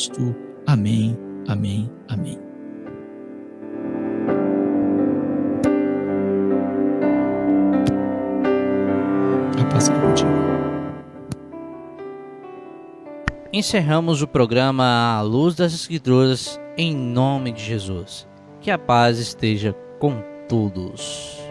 Amém, amém, amém. A paz contigo. Encerramos o programa à luz das Escrituras em nome de Jesus. Que a paz esteja com todos.